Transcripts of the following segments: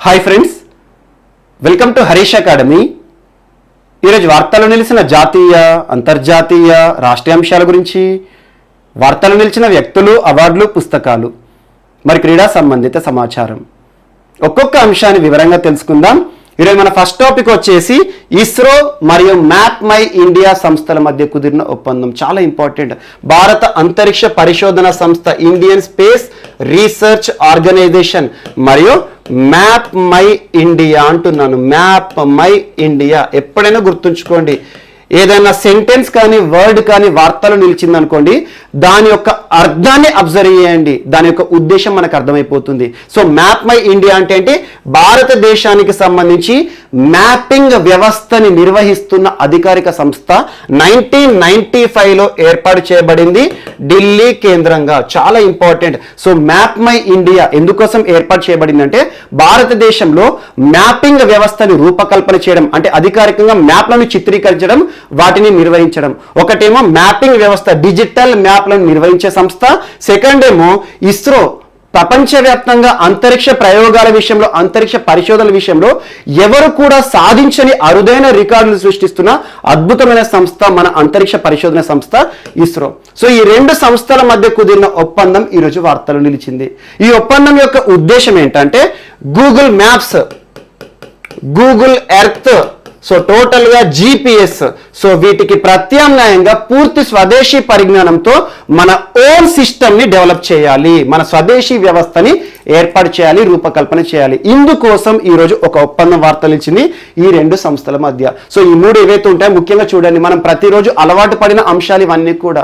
Hi friends, welcome to Harish academy. ఈరోజు వార్తల్లో నిలిచిన జాతీయ, అంతర్జాతీయ, రాష్ట్రీయ అంశాల గురించి, వార్తల్లో నిలిచిన వ్యక్తులు, అవార్డులు, పుస్తకాలు, మరి క్రీడా సంబంధిత సమాచారం ఒక్కొక్క అంశాన్ని వివరంగా తెలుసుకుందాం. ఈరోజు మన ఫస్ట్ టాపిక్ వచ్చేసి ఇస్రో మరియు మ్యాప్ మై ఇండియా సంస్థల మధ్య కుదిరిన ఒప్పందం. చాలా ఇంపార్టెంట్. భారత అంతరిక్ష పరిశోధన సంస్థ, ఇండియన్ స్పేస్ రీసెర్చ్ ఆర్గనైజేషన్ మరియు మ్యాప్ మై ఇండియా అంటున్నాను. మ్యాప్ మై ఇండియా ఎప్పుడైనా గుర్తుంచుకోండి. ఏదైనా సెంటెన్స్ కానీ వర్డ్ కానీ వార్తలు నిలిచిందనుకోండి, దాని యొక్క అర్థాన్ని అబ్జర్వ్ చేయండి, దాని యొక్క ఉద్దేశం మనకు అర్థమైపోతుంది. సో మ్యాప్ మై ఇండియా అంటే భారతదేశానికి సంబంధించి మ్యాపింగ్ వ్యవస్థని నిర్వహిస్తున్న అధికారిక సంస్థ. 1995లో ఏర్పాటు చేయబడింది, ఢిల్లీ కేంద్రంగా. చాలా important. So map my India ఎందుకోసం ఏర్పాటు చేయబడింది అంటే భారతదేశంలో మ్యాపింగ్ వ్యవస్థని రూపకల్పన చేయడం, అంటే అధికారికంగా మ్యాప్లను చిత్రీకరించడం, వాటిని నిర్వహించడం. ఒకటేమో మ్యాపింగ్ వ్యవస్థ, డిజిటల్ మ్యాప్లను నిర్వహించే సంస్థ. సెకండ్ ఏమో ఇస్రో, ప్రపంచవ్యాప్తంగా అంతరిక్ష ప్రయోగాల విషయంలో, అంతరిక్ష పరిశోధనల విషయంలో ఎవరు కూడా సాధించని అరుదైన రికార్డులు సృష్టిస్తున్న అద్భుతమైన సంస్థ మన అంతరిక్ష పరిశోధన సంస్థ ఇస్రో. సో ఈ రెండు సంస్థల మధ్య కుదిరిన ఒప్పందం ఈరోజు వార్తలు నిలిచింది. ఈ ఒప్పందం యొక్క ఉద్దేశం ఏంటంటే Google maps, Google earth, so total గా జిపిఎస్, సో వీటికి ప్రత్యామ్నాయంగా పూర్తి స్వదేశీ పరిజ్ఞానంతో మన ఓన్ సిస్టమ్ ని డెవలప్ చేయాలి, మన స్వదేశీ వ్యవస్థని ఏర్పాటు చేయాలి, రూపకల్పన చేయాలి. ఇందుకోసం ఈరోజు ఒక ఒప్పందం వార్తలు ఇచ్చింది ఈ రెండు సంస్థల మధ్య. సో ఈ మూడు ఏవైతే ఉంటాయో ముఖ్యంగా చూడండి, మనం ప్రతిరోజు అలవాటు పడిన అంశాలు ఇవన్నీ కూడా.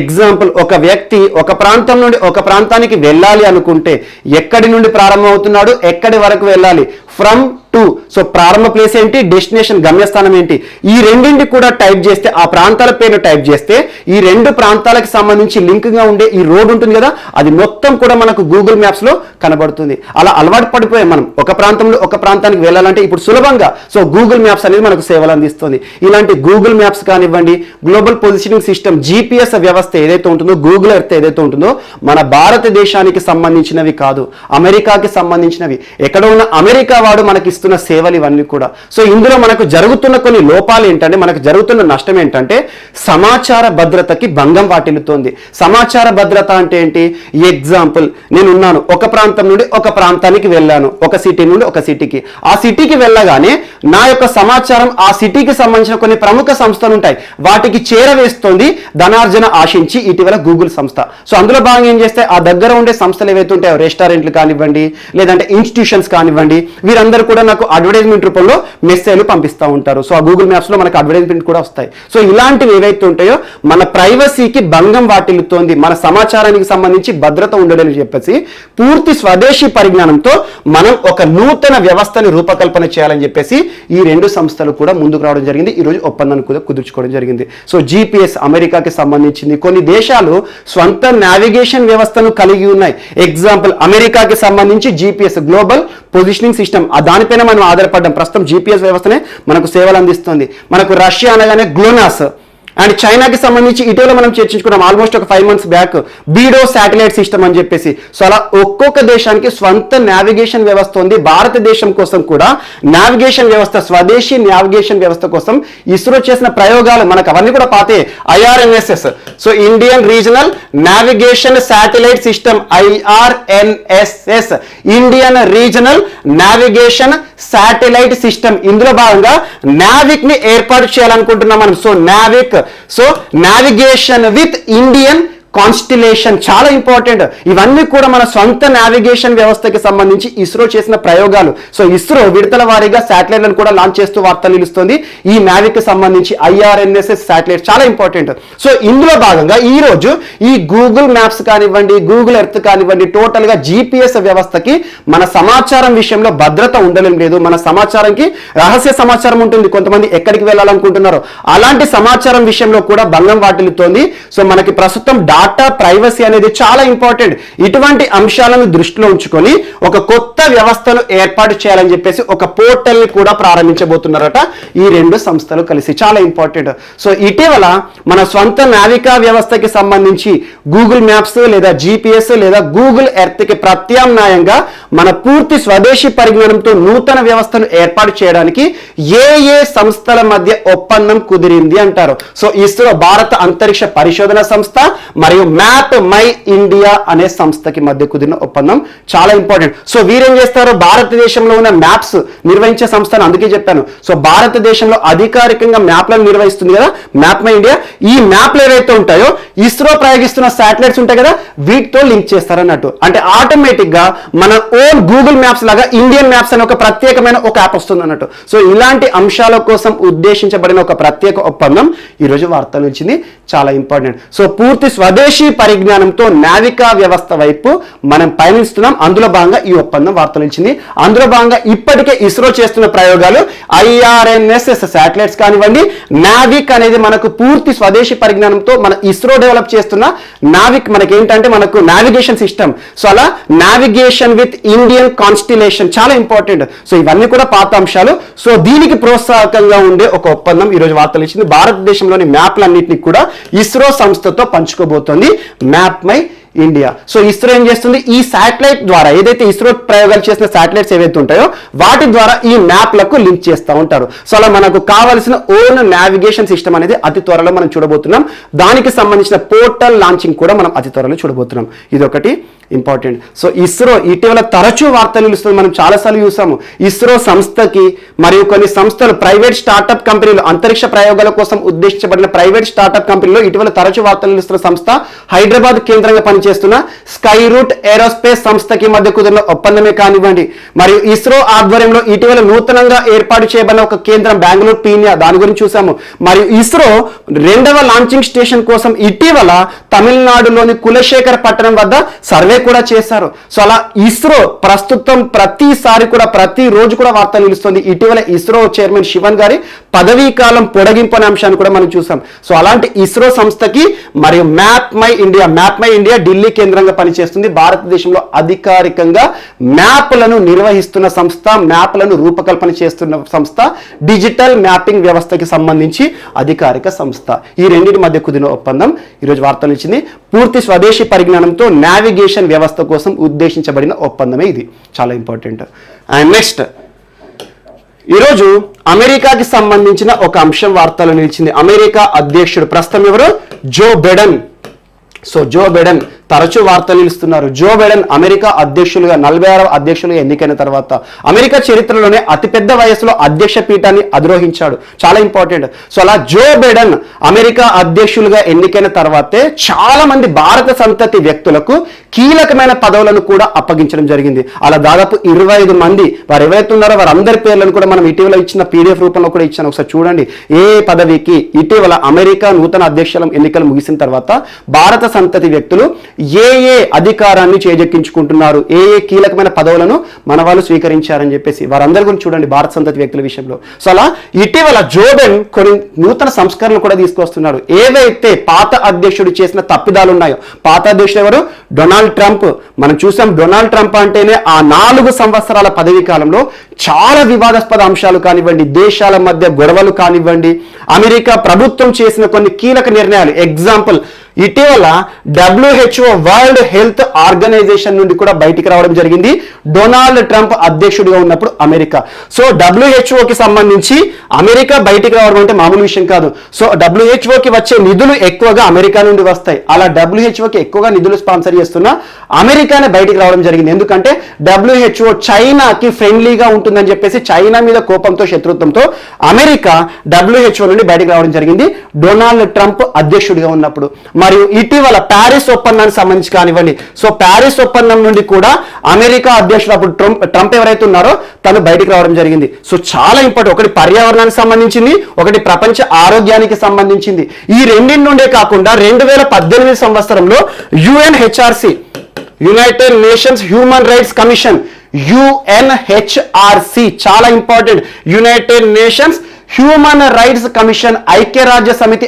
ఎగ్జాంపుల్, ఒక వ్యక్తి ఒక ప్రాంతం నుండి ఒక ప్రాంతానికి వెళ్ళాలి అనుకుంటే ఎక్కడి నుండి ప్రారంభమవుతున్నాడు, ఎక్కడి వరకు వెళ్ళాలి, ఫ్రమ్ టు. సో ప్రారంభ ప్లేస్ ఏంటి, డెస్టినేషన్ గమ్యస్థానం ఏంటి, ఈ రెండింటి కూడా టైప్ చేస్తే, ఆ ప్రాంతాల పేరు టైప్ చేస్తే ఈ రెండు ప్రాంతాలకు సంబంధించి లింక్ గా ఉండే ఈ రోడ్ ఉంటుంది కదా, అది మొత్తం కూడా మనకు గూగుల్ మ్యాప్స్ లో కనబడుతుంది. అలా అలవాటు పడిపోయాం మనం. ఒక ప్రాంతంలో ఒక ప్రాంతానికి వెళ్ళాలంటే ఇప్పుడు సులభంగా సో గూగుల్ మ్యాప్స్ అనేది మనకు సేవలు అందిస్తుంది. ఇలాంటి గూగుల్ మ్యాప్స్ కానివ్వండి, గ్లోబల్ పొజిషనింగ్ సిస్టమ్ జిపిఎస్ వ్యవస్థ ఏదైతే ఉంటుందో, గూగుల్ ఎర్త్ ఏదైతే ఉంటుందో, మన భారతదేశానికి సంబంధించినవి కాదు, అమెరికాకి సంబంధించినవి. ఎక్కడ ఉన్న అమెరికా వాడు మనకి ఇస్తున్న సేవలు ఇవన్నీ కూడా. సో ఇందులో మనకు జరుగుతున్న కొన్ని లోపాలు ఏంటంటే, మనకు జరుగుతున్న నష్టం ఏంటంటే సమాచార భద్రతకి భంగం వాటిల్లుతోంది. సమాచార భద్రత అంటే ఏంటి? ఎగ్జాంపుల్, నేను ఉన్నాను, ఒక ప్రాంతం నుండి ఒక ప్రాంతానికి వెళ్ళాను, ఒక సిటీ నుండి ఒక సిటీకి. ఆ సిటీకి వెళ్ళగానే నా యొక్క సమాచారం ఆ సిటీకి సంబంధించిన కొన్ని ప్రముఖ సంస్థలు ఉంటాయి, వాటికి చేరవేస్తోంది ధనార్జన ఆశించి ఇటీవల గూగుల్ సంస్థ. సో అందులో భాగంగా ఏం చేస్తే ఆ దగ్గర ఉండే సంస్థలు ఏవైతే ఉంటాయో, రెస్టారెంట్లు కానివ్వండి, లేదంటే ఇన్స్టిట్యూషన్స్ కానివ్వండి, వీరందరూ కూడా నాకు అడ్వర్టైజ్మెంట్ రూపంలో మెసేజ్లు పంపిస్తూ ఉంటారు. సో ఆ గూగుల్ మ్యాప్స్ లో మనకు అడ్వర్టైజ్మెంట్ కూడా వస్తాయి. సో ఇలాంటివి ఏవైతే ఉంటాయో మన ప్రైవసీకి భంగం వాటిల్లుతోంది, మన సమాచారానికి సంబంధించి భద్రత ఉండదని చెప్పేసి పూర్తి స్వదేశీ పరిజ్ఞానంతో మనం ఒక నూతన వ్యవస్థని రూపకల్పన చేయాలని చెప్పేసి ఈ రెండు సంస్థలు కూడా ముందుకు రావడం జరిగింది. ఈ రోజు ఒప్పందాన్ని కూడా కుదుర్చుకోవడం జరిగింది. సో జిపిఎస్ అమెరికాకి సంబంధించింది. కొన్ని దేశాలు స్వంత నావిగేషన్ వ్యవస్థను కలిగి ఉన్నాయి. ఎగ్జాంపుల్, అమెరికాకి సంబంధించి జిపిఎస్, గ్లోబల్ పొజిషనింగ్ సిస్టమ్, దానిపైన మనం ఆధారపడ్డాం. ప్రస్తుతం జిపిఎస్ వ్యవస్థనే మనకు సేవలు అందిస్తుంది. మనకు రష్యా అనగానే గ్లోనాస్, అండ్ చైనాకి సంబంధించి ఇటీవల మనం చర్చించుకున్నాం ఆల్మోస్ట్ ఒక 5 months బ్యాక్, బీడో శాటిలైట్ సిస్టమ్ అని చెప్పేసి. సో అలా ఒక్కొక్క దేశానికి స్వంత నావిగేషన్ వ్యవస్థ ఉంది. భారతదేశం కోసం కూడా నావిగేషన్ వ్యవస్థ, స్వదేశీ నావిగేషన్ వ్యవస్థ కోసం ఇస్రో చేసిన ప్రయోగాలు మనకు అవన్నీ కూడా పాతే. IRNSS, so Indian regional navigation satellite system, IRNSS, Indian regional navigation satellite system. ఇందులో భాగంగా నావిక్ ని ఏర్పాటు చేయాలనుకుంటున్నాం మనం. So NavIC, so navigation with Indian constellation, చాలా ఇంపార్టెంట్. ఇవన్నీ కూడా మన సొంత నావిగేషన్ వ్యవస్థకి సంబంధించి ఇస్రో చేసిన ప్రయోగాలు. సో ఇస్రో విడతల వారీగా శాటిలైట్లను కూడా లాంచ్ చేస్తూ వార్తలు నిలుస్తుంది. ఈ నావిక్ సంబంధించి ఐఆర్ఎన్ఎస్ఎస్ శాటిలైట్ చాలా ఇంపార్టెంట్. సో ఇందులో భాగంగా ఈ రోజు ఈ గూగుల్ మ్యాప్స్ కానివ్వండి, గూగుల్ ఎర్త్ కానివ్వండి, టోటల్ గా జిపిఎస్ వ్యవస్థకి మన సమాచారం విషయంలో భద్రత ఉండలేం లేదు. మన సమాచారంకి రహస్య సమాచారం ఉంటుంది, కొంతమంది ఎక్కడికి వెళ్ళాలనుకుంటున్నారో అలాంటి సమాచారం విషయంలో కూడా భంగం వాటిల్లుతోంది. సో మనకి ప్రస్తుతం డాటా ప్రైవసీ అనేది చాలా ఇంపార్టెంట్. ఇటువంటి అంశాలను దృష్టిలో ఉంచుకొని ఒక కొత్త వ్యవస్థను ఏర్పాటు చేయాలని చెప్పేసి ఒక పోర్టల్ ని కూడా ప్రారంభించబోతున్నారట ఈ రెండు సంస్థలు కలిసి. చాలా ఇంపార్టెంట్. సో ఇటీవల మన స్వంత నావికా వ్యవస్థకి సంబంధించి గూగుల్ మ్యాప్స్ లేదా GPS లేదా గూగుల్ ఎర్త్ కి ప్రత్యామ్నాయంగా మన పూర్తి స్వదేశీ పరిజ్ఞానంతో నూతన వ్యవస్థను ఏర్పాటు చేయడానికి ఏ సంస్థల మధ్య ఒప్పందం కుదిరింది అంటారు. సో ఇస్రో భారత అంతరిక్ష పరిశోధన సంస్థ మరియు మ్యాప్ మై ఇండియా అనే సంస్థకి మధ్య కుదిరిన ఒప్పందం చాలా ఇంపార్టెంట్. సో వీరేం చేస్తారు, భారతదేశంలో ఉన్న మ్యాప్స్ నిర్వహించే సంస్థను అందుకే చెప్పాను. సో భారతదేశంలో అధికారికంగా మ్యాప్లను నిర్వహిస్తుంది కదా మ్యాప్ మై ఇండియా. ఈ మ్యాప్లు ఏవైతే ఉంటాయో ఇస్రో ప్రయోగిస్తున్న శాటిలైట్స్ ఉంటాయి కదా వీటితో లింక్ చేస్తారన్నట్టు. అంటే ఆటోమేటిక్ గా మన ఓన్ గూగుల్ మ్యాప్స్ లాగా ఇండియన్ మ్యాప్స్ అనే ఒక ప్రత్యేకమైన ఒక యాప్ వస్తుంది అన్నట్టు. సో ఇలాంటి అంశాల కోసం ఉద్దేశించబడిన ఒక ప్రత్యేక ఒప్పందం ఈరోజు వార్తలు వచ్చింది. చాలా ఇంపార్టెంట్. సో పూర్తి స్వదేశీ పరిజ్ఞానంతో నావికా వ్యవస్థ వైపు మనం పయనిస్తున్నాం. అందులో భాగంగా ఈ ఒప్పందం వార్తలు ఇచ్చింది. అందులో భాగంగా ఇప్పటికే ఇస్రో చేస్తున్న ప్రయోగాలు IRNSS శాటిలైట్స్ కానివ్వండి, నావిక్ అనేది మనకు పూర్తి స్వదేశీ పరిజ్ఞానంతో మన ఇస్రో డెవలప్ చేస్తున్న నావిక్ మనకి ఏంటంటే మనకు నావిగేషన్ సిస్టమ్. సో అలా నావిగేషన్ విత్ ఇండియన్ కాన్స్టిలేషన్ చాలా ఇంపార్టెంట్. సో ఇవన్నీ కూడా పాత అంశాలు. సో దీనికి ప్రోత్సాహకంగా ఉండే ఒక ఒప్పందం ఈరోజు వార్తలు ఇచ్చింది. భారతదేశంలోని మ్యాప్లన్నింటినీ కూడా ఇస్రో సంస్థతో పంచుకోబోతోంది map my India. So ISRO ఏం చేస్తుంది, ఈ శాటిలైట్ ద్వారా ఏదైతే ఇస్రో ప్రయోగాలు చేసిన శాటిలైట్స్ ఏవైతే ఉంటాయో వాటి ద్వారా ఈ మ్యాప్లకు లింక్ చేస్తూ ఉంటారు. సో అలా మనకు కావాల్సిన ఓన్ నావిగేషన్ సిస్టమ్ అనేది అతి త్వరలో మనం చూడబోతున్నాం. దానికి సంబంధించిన పోర్టల్ లాంచింగ్ కూడా మనం అతి త్వరలో చూడబోతున్నాం. ఇది ఒకటి ఇంపార్టెంట్. సో ఇస్రో ఇటీవల తరచూ వార్తలు నిలుస్తుంది. మనం చాలాసార్లు చూసాము. ఇస్రో సంస్థకి మరియు కొన్ని సంస్థలు ప్రైవేట్ స్టార్టప్ కంపెనీలు అంతరిక్ష ప్రయోగాల కోసం ఉద్దేశించబడిన ప్రైవేట్ స్టార్టప్ కంపెనీలో ఇటీవల తరచూ వార్తలు నిలుస్తున్న సంస్థ హైదరాబాద్ కేంద్రంగా పనిచేస్తున్న స్కై రూట్ ఏరోస్పేస్ సంస్థకి మధ్య కుదిరిన ఒప్పందమే కానివ్వండి, మరియు ఇస్రో ఆధ్వర్యంలో ఇటీవల నూతనంగా ఏర్పాటు చేయబడిన ఒక కేంద్రం బెంగళూరు పీనియా దాని గురించి చూసాము. మరియు ఇస్రో 2వ లాంచింగ్ స్టేషన్ కోసం ఇటీవల తమిళనాడులోని కులశేఖర పట్టణం వద్ద సర్వే కూడా చేశారు. సో అలా ఇస్రో ప్రస్తుతం ప్రతిసారి కూడా ప్రతిరోజు కూడా వార్తలు నిలుస్తుంది. ఇటీవల ఇస్రో చైర్మన్ శివన్ గారి పదవీ కాలం పొడిగింపు అనే అంశాన్ని కూడా మనం చూసాం. సో అలాంటి ఇస్రో సంస్థకి మరియు మ్యాప్ మై ఇండియా ఢిల్లీ కేంద్రంగా పనిచేస్తుంది. భారతదేశంలో అధికారికంగా మ్యాప్లను నిర్వహిస్తున్న సంస్థ, మ్యాప్లను రూపకల్పన చేస్తున్న సంస్థ, డిజిటల్ మ్యాపింగ్ వ్యవస్థకి సంబంధించి అధికారిక సంస్థ. ఈ రెండింటి మధ్య కుదిరిన ఒప్పందం ఈరోజు వార్తలు ఇచ్చింది. పూర్తి స్వదేశీ పరిజ్ఞానంతో నావిగేషన్ వ్యవస్థ కోసం ఉద్దేశించబడిన ఒప్పందమే ఇది. చాలా ఇంపార్టెంట్. అండ్ నెక్స్ట్ ఈరోజు అమెరికాకి సంబంధించిన ఒక అంశం వార్తలు నిలిచింది. అమెరికా అధ్యక్షుడు ప్రస్తుతం ఎవరు, Joe Biden. So Joe Biden తరచూ వార్తలు నిలుస్తున్నారు. జో బైడెన్ అమెరికా అధ్యక్షులుగా 46వ అధ్యక్షులుగా ఎన్నికైన తర్వాత అమెరికా చరిత్రలోనే అతిపెద్ద వయసులో అధ్యక్ష పీఠాన్ని అధిరోహించాడు. చాలా ఇంపార్టెంట్. సో అలా జో బైడెన్ అమెరికా అధ్యక్షులుగా ఎన్నికైన తర్వాతే చాలా మంది భారత సంతతి వ్యక్తులకు కీలకమైన పదవులను కూడా అప్పగించడం జరిగింది. అలా దాదాపు 25 మంది వారు ఎవరైతే ఉన్నారో వారందరి పేర్లను కూడా మనం ఇటీవల ఇచ్చిన PDF రూపంలో కూడా ఇచ్చాను. ఒకసారి చూడండి. ఏ పదవికి ఇటీవల అమెరికా నూతన అధ్యక్షుల ఎన్నికలు ముగిసిన తర్వాత భారత సంతతి వ్యక్తులు ఏ అధికారాన్ని చేజెక్కించుకుంటున్నారు, ఏ కీలకమైన పదవులను మన వాళ్ళు స్వీకరించారని చెప్పేసి వారందరి గురించి చూడండి భారత సంతతి వ్యక్తుల విషయంలో. సో అలా ఇటీవల జో బైడెన్ కొన్ని నూతన సంస్కరణలు కూడా తీసుకొస్తున్నాడు. ఏవైతే పాత అధ్యక్షుడు చేసిన తప్పిదాలు ఉన్నాయో, పాత అధ్యక్షుడు ఎవరు, డొనాల్డ్ ట్రంప్. మనం చూసాం డొనాల్డ్ ట్రంప్ అంటేనే ఆ 4 సంవత్సరాల పదవీ కాలంలో చాలా వివాదాస్పద అంశాలు కానివ్వండి, దేశాల మధ్య గొడవలు కానివ్వండి, అమెరికా ప్రభుత్వం చేసిన కొన్ని కీలక నిర్ణయాలు. ఎగ్జాంపుల్, ఇటీవల WHO వరల్డ్ హెల్త్ ఆర్గనైజేషన్ నుండి కూడా బయటికి రావడం జరిగింది డొనాల్డ్ ట్రంప్ అధ్యక్షుడిగా ఉన్నప్పుడు అమెరికా. సో WHOకి సంబంధించి అమెరికా బయటికి రావడం అంటే మామూలు విషయం కాదు. సో WHOకి వచ్చే నిధులు ఎక్కువగా అమెరికా నుండి వస్తాయి. అలా WHOకి ఎక్కువగా నిధులు స్పాన్సర్ చేస్తున్న అమెరికానే బయటికి రావడం జరిగింది. ఎందుకంటే WHO చైనాకి ఫ్రెండ్లీగా ఉంటుందని చెప్పేసి చైనా మీద కోపంతో, శత్రుత్వంతో అమెరికా WHO నుండి బయటికి రావడం జరిగింది డొనాల్డ్ ట్రంప్ అధ్యక్షుడిగా ఉన్నప్పుడు. మరియు ఇటీవల ప్యారిస్ ఒప్పందానికి సంబంధించి కానివ్వండి, సో ప్యారిస్ ఒప్పందం నుండి కూడా అమెరికా అధ్యక్షుడు అప్పుడు ట్రంప్ ఎవరైతే ఉన్నారో తను బయటికి రావడం జరిగింది. సో చాలా ఇంపార్టెంట్. ఒకటి పర్యావరణానికి సంబంధించింది, ఒకటి ప్రపంచ ఆరోగ్యానికి సంబంధించింది. ఈ రెండింటి నుండే కాకుండా 2018 సంవత్సరంలో UNHRC United nations human rights commission UNHRC చాలా important. United nations human rights commission, ఐక్యరాజ్య సమితి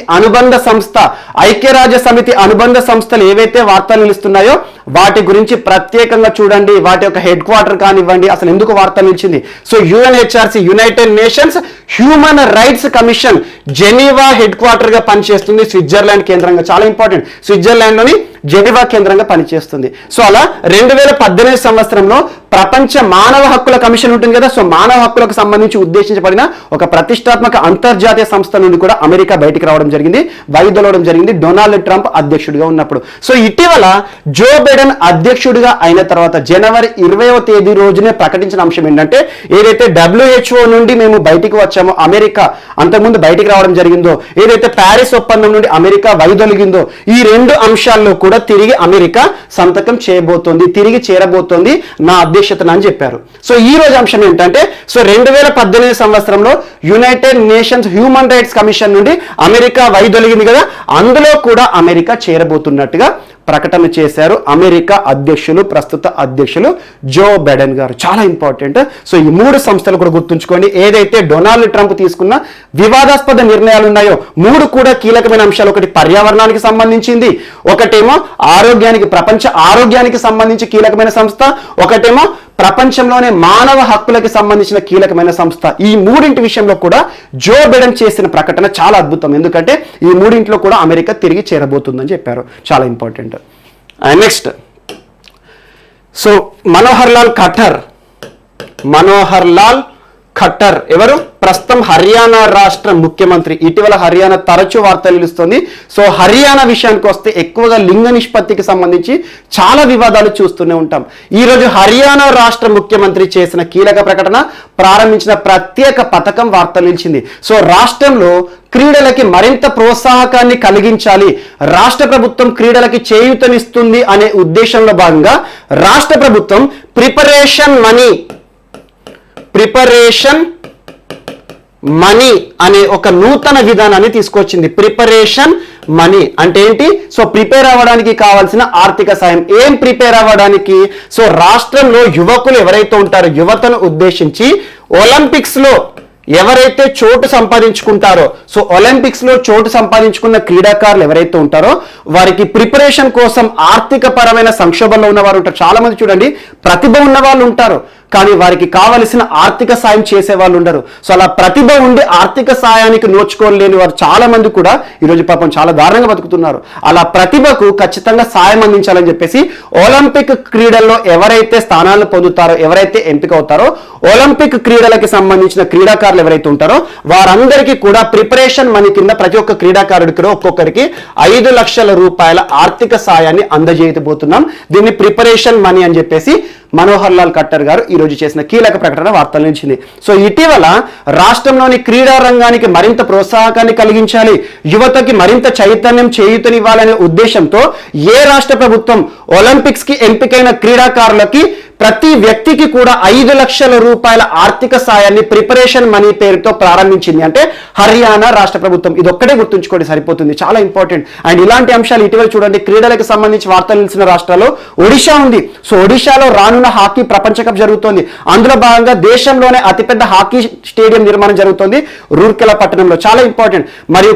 అనుబంధ సంస్థలు ఏవైతే వార్తలు నిలుస్తున్నాయో వాటి గురించి ప్రత్యేకంగా చూడండి. వాటి యొక్క హెడ్ క్వార్టర్ కానివ్వండి, అసలు ఎందుకు వార్త నిలిచింది. So UNHRC, United nations human rights commission Geneva head quarter గా పనిచేస్తుంది, స్విట్జర్లాండ్ కేంద్రంగా. చాలా ఇంపార్టెంట్, స్విట్జర్లాండ్ లోని జెనీవా కేంద్రంగా పనిచేస్తుంది. సో అలా 2018 సంవత్సరంలో ప్రపంచ మానవ హక్కుల కమిషన్ ఉంటుంది కదా, సో మానవ హక్కులకు సంబంధించి ఉద్దేశించబడిన ఒక ప్రతిష్టాత్మక అంతర్జాతీయ సంస్థ నుండి కూడా అమెరికా బయటికి రావడం జరిగింది, వైదొలవడం జరిగింది డొనాల్డ్ ట్రంప్ అధ్యక్షుడిగా ఉన్నప్పుడు. సో ఇటీవల జో బైడెన్ అధ్యక్షుడిగా అయిన తర్వాత జనవరి 20వ తేదీ రోజునే ప్రకటించిన అంశం ఏంటంటే, ఏదైతే WHO నుండి మేము బయటికి వచ్చామో, అమెరికా అంతకుముందు బయటికి రావడం జరిగిందో, ఏదైతే ప్యారిస్ ఒప్పందం నుండి అమెరికా వైదొలిగిందో, ఈ రెండు అంశాల్లో కూడా తిరిగి అమెరికా సంతకం చేయబోతోంది, తిరిగి చేరబోతోంది నా అధ్యక్షతన అని చెప్పారు. సో ఈ రోజు అంశం ఏంటంటే, సో 2018 సంవత్సరంలో United nations human rights commission నుండి అమెరికా వైదొలిగింది కదా, అందులో కూడా అమెరికా చేరబోతున్నట్టుగా ప్రకటన చేశారు అమెరికా ప్రస్తుత అధ్యక్షులు జో బైడెన్ గారు. చాలా ఇంపార్టెంట్. సో ఈ మూడు సంస్థలు కూడా గుర్తుంచుకోండి. ఏదైతే డొనాల్డ్ ట్రంప్ తీసుకున్న వివాదాస్పద నిర్ణయాలు ఉన్నాయో మూడు కూడా కీలకమైన అంశాలు. ఒకటి పర్యావరణానికి సంబంధించింది, ఒకటేమో ప్రపంచ ఆరోగ్యానికి సంబంధించి కీలకమైన సంస్థ, ఒకటేమో ప్రపంచంలోనే మానవ హక్కులకు సంబంధించిన కీలకమైన సంస్థ. ఈ మూడింటి విషయంలో కూడా జో బైడెన్ చేసిన ప్రకటన చాలా అద్భుతం. ఎందుకంటే ఈ మూడింట్లో కూడా అమెరికా తిరిగి చేరబోతుందని చెప్పారు. చాలా important. Next, so Manohar Lal Khattar ఎవరు? ప్రస్తుతం హర్యానా రాష్ట్ర ముఖ్యమంత్రి. ఇటీవల హర్యానా తరచూ వార్తలు నిలుస్తుంది. సో హర్యానా విషయానికి వస్తే ఎక్కువగా లింగ నిష్పత్తికి సంబంధించి చాలా వివాదాలు చూస్తూనే ఉంటాం. ఈరోజు హర్యానా రాష్ట్ర ముఖ్యమంత్రి చేసిన కీలక ప్రకటన, ప్రారంభించిన ప్రత్యేక పథకం వార్తలు నిలిచింది. సో రాష్ట్రంలో క్రీడలకి మరింత ప్రోత్సాహకాన్ని కలిగించాలి, రాష్ట్ర ప్రభుత్వం క్రీడలకి చేయూతనిస్తుంది అనే ఉద్దేశంలో భాగంగా రాష్ట్ర ప్రభుత్వం ప్రిపరేషన్ మనీ అనే ఒక నూతన విధానాన్ని తీసుకొచ్చింది. ప్రిపరేషన్ మనీ అంటే ఏంటి? సో ప్రిపేర్ అవ్వడానికి కావాల్సిన ఆర్థిక సాయం. ఏం ప్రిపేర్ అవ్వడానికి? సో రాష్ట్రంలో యువకులు ఎవరైతే ఉంటారో, యువతను ఉద్దేశించి ఒలింపిక్స్ లో ఎవరైతే చోటు సంపాదించుకుంటారో, సో ఒలింపిక్స్ లో చోటు సంపాదించుకున్న క్రీడాకారులు ఎవరైతే ఉంటారో వారికి ప్రిపరేషన్ కోసం ఆర్థిక పరమైన సంక్షోభంలో ఉన్నవారు ఉంటారు. చాలా మంది చూడండి, ప్రతిభ ఉన్న వాళ్ళు ఉంటారు, కానీ వారికి కావలసిన ఆర్థిక సాయం చేసే వాళ్ళు ఉండరు. సో అలా ప్రతిభ ఉండి ఆర్థిక సాయానికి నోచుకోలేని వారు చాలా మంది కూడా ఈరోజు పాపం చాలా దారుణంగా బతుకుతున్నారు. అలా ప్రతిభకు ఖచ్చితంగా సాయం అందించాలని చెప్పేసి ఒలింపిక్ క్రీడల్లో ఎవరైతే స్థానాలను పొందుతారో, ఎవరైతే ఎంపిక అవుతారో, ఒలింపిక్ క్రీడలకి సంబంధించిన క్రీడాకారులు ఎవరైతే ఉంటారో వారందరికీ కూడా ప్రిపరేషన్ మనీ కింద ప్రతి ఒక్క క్రీడాకారుడికి ఒక్కొక్కరికి 5 లక్షల రూపాయల ఆర్థిక సాయాన్ని అందజేయబోతున్నాం. దీన్ని ప్రిపరేషన్ మనీ అని చెప్పేసి మనోహర్ లాల్ ఖట్టర్ గారు ఈరోజు చేసిన కీలక ప్రకటన వార్తలు నిలిచింది. సో ఇటీవల రాష్ట్రంలోని క్రీడా రంగానికి మరింత ప్రోత్సాహకాన్ని కలిగించాలి, యువతకి మరింత చైతన్యం చేయూతనివ్వాలనే ఉద్దేశంతో ఏ రాష్ట్ర ప్రభుత్వం ఒలింపిక్స్ కి ఎంపికైన క్రీడాకారులకి ప్రతి వ్యక్తికి కూడా 5 లక్షల రూపాయల ఆర్థిక సాయాన్ని ప్రిపరేషన్ మనీ పేరుతో ప్రారంభించింది అంటే హర్యానా రాష్ట్ర ప్రభుత్వం. ఇది ఒక్కటే గుర్తుంచుకోండి, సరిపోతుంది. చాలా ఇంపార్టెంట్. అండ్ ఇలాంటి అంశాలు ఇటీవల చూడండి, క్రీడలకు సంబంధించి వార్తలు నిలిచిన రాష్ట్రాల్లో ఒడిషా ఉంది. సో ఒడిషాలో రానున్న హాకీ ప్రపంచ కప్ జరుగుతోంది. అందులో భాగంగా దేశంలోనే అతిపెద్ద హాకీ స్టేడియం నిర్మాణం జరుగుతోంది రూర్కెలా పట్టణంలో. చాలా ఇంపార్టెంట్. మరియు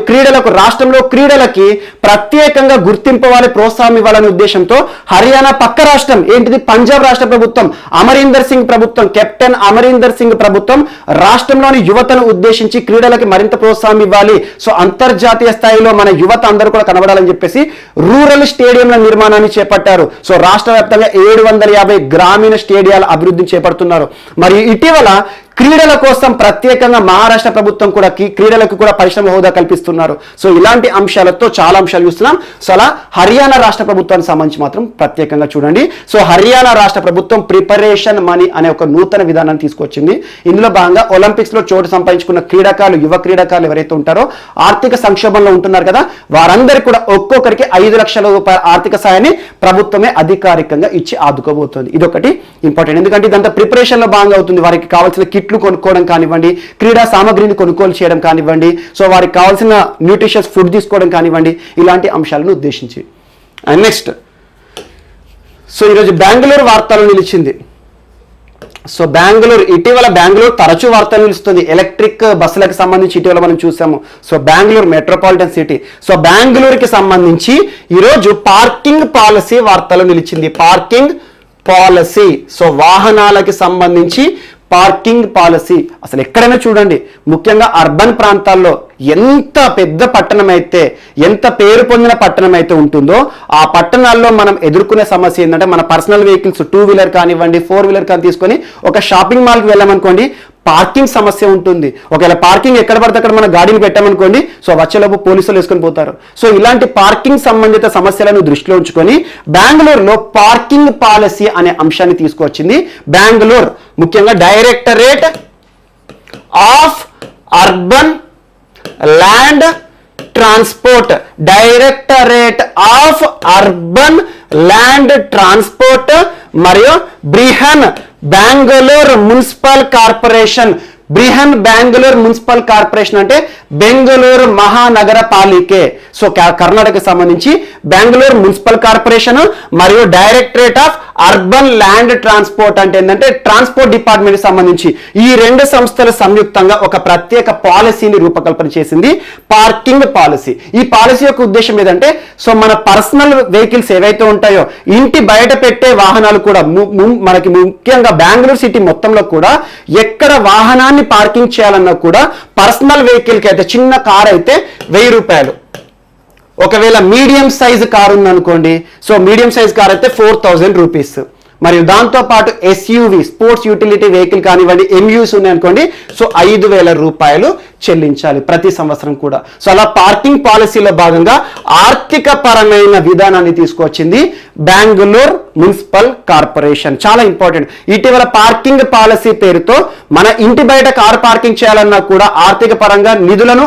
రాష్ట్రంలో క్రీడలకి ప్రత్యేకంగా గుర్తింపు ఇవ్వాలి, ప్రోత్సాహం ఇవ్వాలనే ఉద్దేశంతో హర్యానా పక్క రాష్ట్రం ఏంటిది, పంజాబ్ రాష్ట్ర ప్రభుత్వం, అమరీందర్ సింగ్ ప్రభుత్వం, కెప్టెన్ అమరీందర్ సింగ్ ప్రభుత్వం రాష్ట్రంలోని యువతను ఉద్దేశించి క్రీడలకి మరింత ప్రోత్సాహం ఇవ్వాలి, సో అంతర్జాతీయ స్థాయిలో మన యువత అందరూ కూడా కనబడాలని చెప్పేసి రూరల్ స్టేడియంల నిర్మాణాన్ని చేపట్టారు. సో రాష్ట్ర వ్యాప్తంగా 750 గ్రామీణ స్టేడియాల అభివృద్ధిని చేపడుతున్నారు. మరియు ఇటీవల క్రీడల కోసం ప్రత్యేకంగా మహారాష్ట్ర ప్రభుత్వం కూడా క్రీడలకు కూడా పరిశ్రమ హోదా కల్పిస్తున్నారు. సో ఇలాంటి అంశాలతో చాలా అంశాలు చూస్తున్నాం. సో అలా హర్యానా రాష్ట్ర ప్రభుత్వానికి సంబంధించి మాత్రం ప్రత్యేకంగా చూడండి. సో హర్యానా రాష్ట్ర ప్రభుత్వం ప్రిపరేషన్ మనీ అనే ఒక నూతన విధానాన్ని తీసుకొచ్చింది. ఇందులో భాగంగా ఒలింపిక్స్ లో చోటు సంపాదించుకున్న క్రీడాకారులు, యువ క్రీడాకారులు ఎవరైతే ఉంటారో ఆర్థిక సంక్షోభంలో ఉంటున్నారు కదా, వారందరికీ కూడా ఒక్కొక్కరికి 5 లక్షల రూపాయల ఆర్థిక సాయాన్ని ప్రభుత్వమే అధికారికంగా ఇచ్చి ఆదుకోబోతోంది. ఇదొకటి ఇంపార్టెంట్, ఎందుకంటే ఇదంతా ప్రిపరేషన్ లో భాగంగా అవుతుంది. వారికి కావాల్సిన కిట్లు కొనుక్కోవడం కానివ్వండి, క్రీడా సామగ్రిని కొనుగోలు చేయడం కానివ్వండి, సో వారికి కావాల్సిన న్యూట్రిషియస్ ఫుడ్ తీసుకోవడం కానివ్వండి, ఇలాంటి అంశాలను ఉద్దేశించి. అండ్ నెక్స్ట్, సో ఈరోజు బెంగళూరు వార్తలు నిలిచింది. సో ఇటీవల బెంగళూరు తరచూ వార్తలు నిలుస్తుంది. ఎలక్ట్రిక్ బస్సులకు సంబంధించి ఇటీవల మనం చూసాము. So Bengaluru metropolitan city. So బెంగళూరుకి సంబంధించి ఈరోజు పార్కింగ్ పాలసీ వార్తలు నిలిచింది. పార్కింగ్ పాలసీ, సో వాహనాలకి సంబంధించి పార్కింగ్ పాలసీ. అసలు ఎక్కడైనా చూడండి, ముఖ్యంగా అర్బన్ ప్రాంతాల్లో ఎంత పెద్ద పట్టణం అయితే, ఎంత పేరు పొందిన పట్టణం అయితే ఉంటుందో ఆ పట్టణాల్లో మనం ఎదుర్కొనే సమస్య ఏంటంటే, మన పర్సనల్ వెహికల్స్ 2 వీలర్ కానివ్వండి 4 వీలర్ కానీ తీసుకొని ఒక షాపింగ్ మాల్కి వెళ్ళామనుకోండి, పార్కింగ్ సమస్య ఉంటుంది. ఒకవేళ పార్కింగ్ ఎక్కడ పడితే అక్కడ మన గాడిని పెట్టామనుకోండి, సో వచ్చేలోపు పోలీసులు వేసుకొని పోతారు. సో ఇలాంటి పార్కింగ్ సంబంధిత సమస్యలను దృష్టిలో ఉంచుకొని బెంగళూరులో పార్కింగ్ పాలసీ అనే అంశాన్ని తీసుకొచ్చింది బెంగళూరు. ముఖ్యంగా directorate of urban land transport, directorate of urban land transport మరియు Brihan Bengaluru municipal corporation. Brihan Bengaluru municipal corporation అంటే బెంగళూరు మహానగర పాలికే. సో కర్ణాటకకు సంబంధించి బెంగళూరు మున్సిపల్ కార్పొరేషన్ మరియు directorate of urban land transport అంటే ఏంటంటే ట్రాన్స్పోర్ట్ డిపార్ట్మెంట్ సంబంధించి ఈ రెండు సంస్థలు సంయుక్తంగా ఒక ప్రత్యేక పాలసీని రూపకల్పన చేసింది, పార్కింగ్ పాలసీ. ఈ పాలసీ యొక్క ఉద్దేశం ఏదంటే, సో మన పర్సనల్ వెహికల్స్ ఏవైతే ఉంటాయో, ఇంటి బయట పెట్టే వాహనాలు కూడా మనకి ముఖ్యంగా బెంగళూరు సిటీ మొత్తంలో కూడా ఎక్కడ వాహనాన్ని పార్కింగ్ చేయాలన్నా కూడా పర్సనల్ వెహికల్కి అయితే, చిన్న కార్ అయితే 1000 రూపాయలు. ఒకవేళ మీడియం సైజ్ కార్ ఉందనుకోండి, సో మీడియం సైజ్ కార్ అయితే 4000 రూపీస్. మరియు దాంతో పాటు ఎస్యూవి స్పోర్ట్స్ యూటిలిటీ వెహికల్ కానివ్వండి, ఎంయూస్ ఉన్నాయనుకోండి, సో 5000 రూపాయలు చెల్లించాలి ప్రతి సంవత్సరం కూడా. సో అలా పార్కింగ్ పాలసీలో భాగంగా ఆర్థిక పరమైన విధానాన్ని తీసుకొచ్చింది బెంగళూరు మున్సిపల్ కార్పొరేషన్. చాలా ఇంపార్టెంట్. ఇటీవల పార్కింగ్ పాలసీ పేరుతో మన ఇంటి బయట కారు పార్కింగ్ చేయాలన్నా కూడా ఆర్థిక పరంగా నిధులను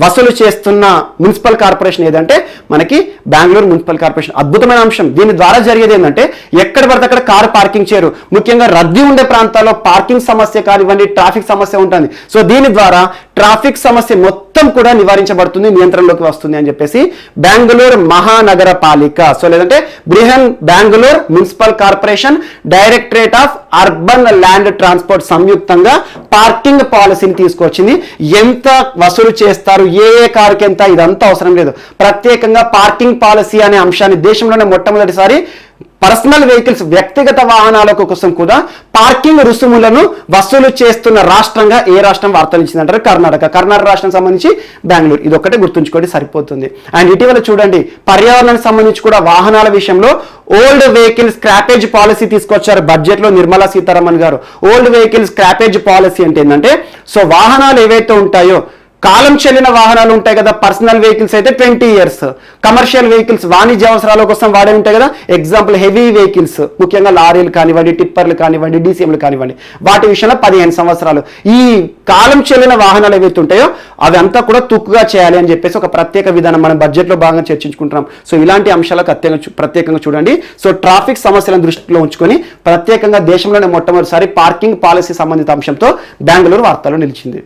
వసూలు చేస్తున్న మున్సిపల్ కార్పొరేషన్ ఏదంటే మనకి బెంగళూరు మున్సిపల్ కార్పొరేషన్. అద్భుతమైన అంశం. దీని ద్వారా జరిగేది ఏంటంటే, ఎక్కడ పడితే అక్కడ కారు పార్కింగ్ చేయరు. ముఖ్యంగా రద్దీ ఉండే ప్రాంతాల్లో పార్కింగ్ సమస్య కానివ్వండి, ట్రాఫిక్ సమస్య ఉంటుంది. సో దీని ద్వారా ట్రాఫిక్ సమస్య మొత్తం కూడా నివారించబడుతుంది, నియంత్రణలోకి వస్తుంది అని చెప్పేసి బెంగళూరు మహానగర పాలిక, సో లేదంటే Brihan Bengaluru municipal corporation, directorate of urban land transport సంయుక్తంగా పార్కింగ్ పాలసీని తీసుకొచ్చింది. ఎంత వసూలు చేస్తారు, ఏ కారుకి ఎంత, ఇదంతా అవసరం లేదు. ప్రత్యేకంగా పార్కింగ్ పాలసీ అనే అంశాన్ని దేశంలోనే మొట్టమొదటిసారి పర్సనల్ వెహికల్స్ వ్యక్తిగత వాహనాల కోసం కూడా పార్కింగ్ రుసుములను వసూలు చేస్తున్న రాష్ట్రంగా ఏ రాష్ట్రం వార్తలు ఇచ్చిందంటారు? కర్ణాటక రాష్ట్రం సంబంధించి బెంగళూరు. ఇది ఒక్కటే గుర్తుంచుకోండి, సరిపోతుంది. అండ్ ఇటీవల చూడండి, పర్యావరణానికి సంబంధించి కూడా వాహనాల విషయంలో ఓల్డ్ వెహికల్ స్క్రాపేజ్ పాలసీ తీసుకొచ్చారు బడ్జెట్ లో నిర్మలా సీతారామన్ గారు. ఓల్డ్ వెహికల్ స్క్రాపేజ్ పాలసీ అంటే ఏంటంటే, సో వాహనాలు ఏవైతే ఉంటాయో, కాలం చెల్లిన వాహనాలు ఉంటాయి కదా, పర్సనల్ వెహికల్స్ అయితే 20 ఇయర్స్, కమర్షియల్ వెహికల్స్ వాణిజ్య అవసరాల కోసం వాడే ఉంటాయి కదా, ఎగ్జాంపుల్ హెవీ వెహికల్స్ ముఖ్యంగా లారీలు కానివ్వండి, టిప్పర్లు కానివ్వండి, డీసీఎంలు కానివ్వండి, వాటి విషయంలో 15 సంవత్సరాలు. ఈ కాలం చెల్లిన వాహనాలు ఏవైతే ఉంటాయో అవి అంతా కూడా తుక్కుగా చేయాలి అని చెప్పేసి ఒక ప్రత్యేక విధానం మనం బడ్జెట్లో భాగంగా చర్చించుకుంటున్నాం. సో ఇలాంటి అంశాలకు ప్రత్యేకంగా చూడండి. సో ట్రాఫిక్ సమస్యలను దృష్టిలో ఉంచుకొని ప్రత్యేకంగా దేశంలోనే మొట్టమొదటిసారి పార్కింగ్ పాలసీ సంబంధిత అంశంతో బెంగళూరు వార్తల్లో నిలిచింది.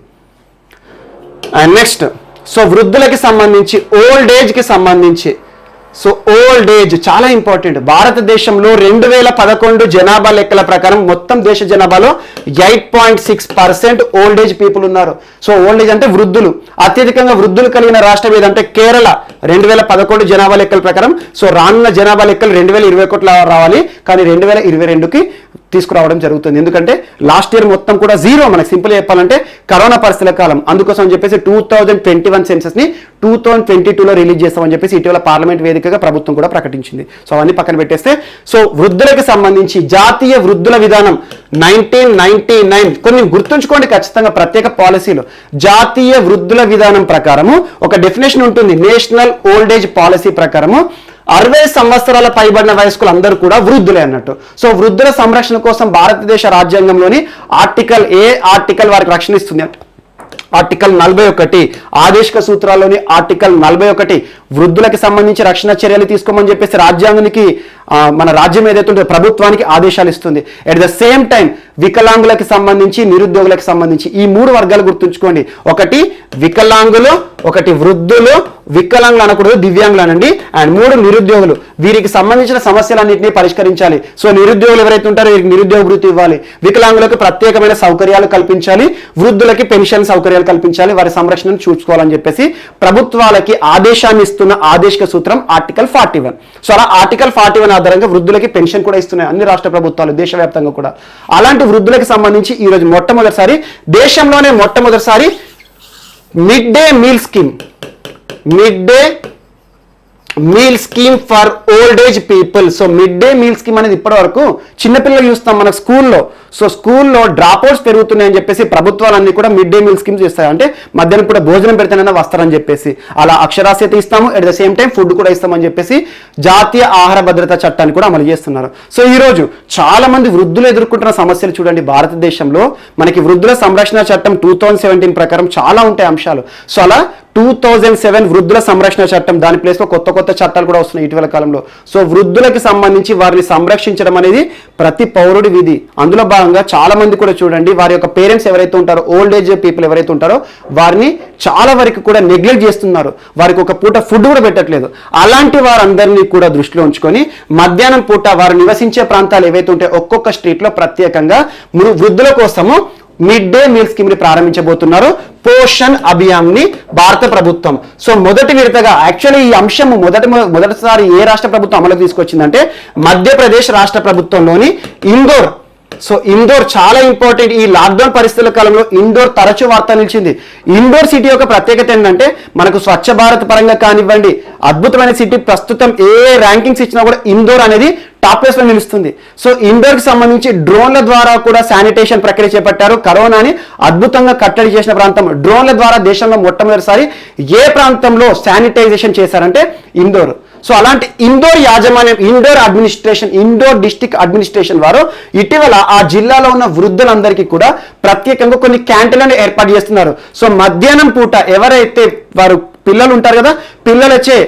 అండ్ నెక్స్ట్, సో వృద్ధులకి సంబంధించి, ఓల్డ్ ఏజ్కి సంబంధించి, సో ఓల్డ్ ఏజ్ చాలా ఇంపార్టెంట్. భారతదేశంలో 2011 జనాభా లెక్కల ప్రకారం మొత్తం దేశ జనాభాలో 8.6% ఓల్డ్ ఏజ్ పీపుల్ ఉన్నారు. సో ఓల్డ్ ఏజ్ అంటే వృద్ధులు. అత్యధికంగా వృద్ధులు కలిగిన రాష్ట్రం ఏదంటే కేరళ. 2011 జనాభా లెక్కల ప్రకారం. సో రానున్న జనాభా లెక్కలు 2021 రావాలి, కానీ 2022కి తీసుకురావడం జరుగుతుంది. ఎందుకంటే లాస్ట్ ఇయర్ మొత్తం కూడా జీరో, మనకి సింపుల్ చెప్పాలంటే కరోనా పరిస్థితుల కాలం. అందుకోసం అని చెప్పేసి 2021 సెన్సస్ ని 2022లో రిలీజ్ చేస్తామని చెప్పేసి ఇటీవల పార్లమెంట్ వేదికగా ప్రభుత్వం కూడా ప్రకటించింది. సో అవన్నీ పక్కన పెట్టేస్తే, సో వృద్ధులకు సంబంధించి జాతీయ వృద్ధుల విధానం 1999 కొన్ని గుర్తుంచుకోండి ఖచ్చితంగా ప్రత్యేక పాలసీలు. జాతీయ వృద్ధుల విధానం ప్రకారము ఒక డెఫినేషన్ ఉంటుంది. నేషనల్ ఓల్డ్ ఏజ్ పాలసీ ప్రకారము 60 సంవత్సరాల పైబడిన వయస్కులు అందరూ కూడా వృద్ధులే అన్నట్టు. సో వృద్ధుల సంరక్షణ కోసం భారతదేశ రాజ్యాంగంలోని ఆర్టికల్ వారికి రక్షణ ఇస్తుంది. ఆర్టికల్ 41, ఆదేశిక సూత్రాల్లోని ఆర్టికల్ 41 వృద్ధులకి సంబంధించి రక్షణ చర్యలు తీసుకోమని చెప్పేసి రాజ్యాంగానికి మన రాజ్యం ఏదైతే ఉంటుందో ప్రభుత్వానికి ఆదేశాలు ఇస్తుంది. ఎట్ ద సేమ్ టైం వికలాంగులకు సంబంధించి, నిరుద్యోగులకు సంబంధించి ఈ 3 వర్గాలు గుర్తుంచుకోండి. ఒకటి వికలాంగులు, ఒకటి వృద్ధులు, వికలాంగులు అనకూడదు దివ్యాంగులు అనండి, అండ్ 3 నిరుద్యోగులు. వీరికి సంబంధించిన సమస్యలన్నింటినీ పరిష్కరించాలి. సో నిరుద్యోగులు ఎవరైతే ఉంటారో వీరికి నిరుద్యోగ వృత్తి ఇవ్వాలి, వికలాంగులకు ప్రత్యేకమైన సౌకర్యాలు కల్పించాలి, వృద్ధులకి పెన్షన్ సౌకర్యాలు కల్పించాలి, వారి సంరక్షణను చూసుకోవాలని చెప్పేసి ప్రభుత్వాలకి ఆదేశాన్ని ఇస్తున్న ఆదేశిక సూత్రం ఆర్టికల్ 41. సో అలా ఆర్టికల్ 41 ఆధారంగా వృద్ధులకి పెన్షన్ కూడా ఇస్తున్నాయి అన్ని రాష్ట్ర ప్రభుత్వాలు దేశవ్యాప్తంగా కూడా. అలాంటి వృద్ధులకు సంబంధించి ఈరోజు దేశంలోనే మొట్టమొదటిసారి mid day meal scheme for old age people. So mid day meal scheme అనేది ఇప్పటి వరకు చిన్నపిల్లలు చూస్తాం మన స్కూల్లో. సో స్కూల్లో డ్రాప్అవుట్స్ పెరుగుతున్నాయని చెప్పేసి ప్రభుత్వాలన్నీ కూడా మిడ్ డే మీల్ స్కీమ్స్ ఇస్తాయి. అంటే మధ్యాహ్నం కూడా భోజనం పెడితేనైనా వస్తారని చెప్పేసి అలా అక్షరాస్యత ఇస్తాము, at the same time food కూడా ఇస్తామని చెప్పేసి జాతీయ ఆహార భద్రతా చట్టాన్ని కూడా అమలు చేస్తున్నారు. సో ఈరోజు చాలా మంది వృద్ధులు ఎదుర్కొంటున్న సమస్యలు చూడండి. భారతదేశంలో మనకి వృద్ధుల సంరక్షణ చట్టం 2017 ప్రకారం చాలా ఉంటాయి అంశాలు. సో అలా 2007 వృద్ధుల సంరక్షణ చట్టం, దాని ప్లేస్లో కొత్త చట్టాలు కూడా వస్తున్నాయి ఇటీవల కాలంలో. సో వృద్ధులకి సంబంధించి వారిని సంరక్షించడం అనేది ప్రతి పౌరుడి విధి. అందులో భాగంగా చాలా మంది కూడా చూడండి వారి యొక్క పేరెంట్స్ ఎవరైతే ఉంటారో, ఓల్డ్ ఏజ్ పీపుల్ ఎవరైతే ఉంటారో వారిని చాలా వరకు కూడా నెగ్లెక్ట్ చేస్తున్నారు, వారికి ఒక పూట ఫుడ్ కూడా పెట్టట్లేదు. అలాంటి వారందరినీ కూడా దృష్టిలో ఉంచుకొని మధ్యాహ్నం పూట వారు నివసించే ప్రాంతాలు ఏవైతే ఉంటాయో ఒక్కొక్క స్ట్రీట్లో ప్రత్యేకంగా వృద్ధుల కోసము మిడ్ డే మీల్ స్కీమ్ ని ప్రారంభించబోతున్నారు, పోషణ్ అభియాన్ ని భారత ప్రభుత్వం. సో మొదటి విడతగా యాక్చువల్లీ ఈ అంశం మొదటిసారి ఏ రాష్ట్ర ప్రభుత్వం అమలుకు తీసుకొచ్చిందంటే మధ్యప్రదేశ్ రాష్ట్ర ప్రభుత్వంలోని ఇందోర్. సో ఇందోర్ చాలా ఇంపార్టెంట్. ఈ లాక్డౌన్ పరిస్థితుల కాలంలో ఇందోర్ తరచూ వార్త నిలిచింది. ఇందోర్ సిటీ యొక్క ప్రత్యేకత ఏంటంటే మనకు స్వచ్ఛ భారత్ పరంగా కానివ్వండి, అద్భుతమైన సిటీ. ప్రస్తుతం ఏ ర్యాంకింగ్స్ ఇచ్చినా కూడా ఇందోర్ అనేది టాప్ ప్లేస్ లో నిలుస్తుంది. సో ఇందోర్ కి సంబంధించి డ్రోన్ల ద్వారా కూడా శానిటేషన్ ప్రక్రియ చేపట్టారు. కరోనాని అద్భుతంగా కట్టడి చేసిన ప్రాంతం డ్రోన్ల ద్వారా దేశంలో మొట్టమొదటిసారి ఏ ప్రాంతంలో శానిటైజేషన్ చేశారంటే ఇందోర్. సో అలాంటి ఇందోర్ యాజమాన్యం, ఇండోర్ డిస్ట్రిక్ట్ అడ్మినిస్ట్రేషన్ వారు ఇటీవల ఆ జిల్లాలో ఉన్న వృద్ధులందరికీ కూడా ప్రత్యేకంగా కొన్ని క్యాంటీన్లను ఏర్పాటు చేస్తున్నారు. సో మధ్యాహ్నం పూట ఎవరైతే వారు పిల్లలు ఉంటారు కదా, పిల్లలచే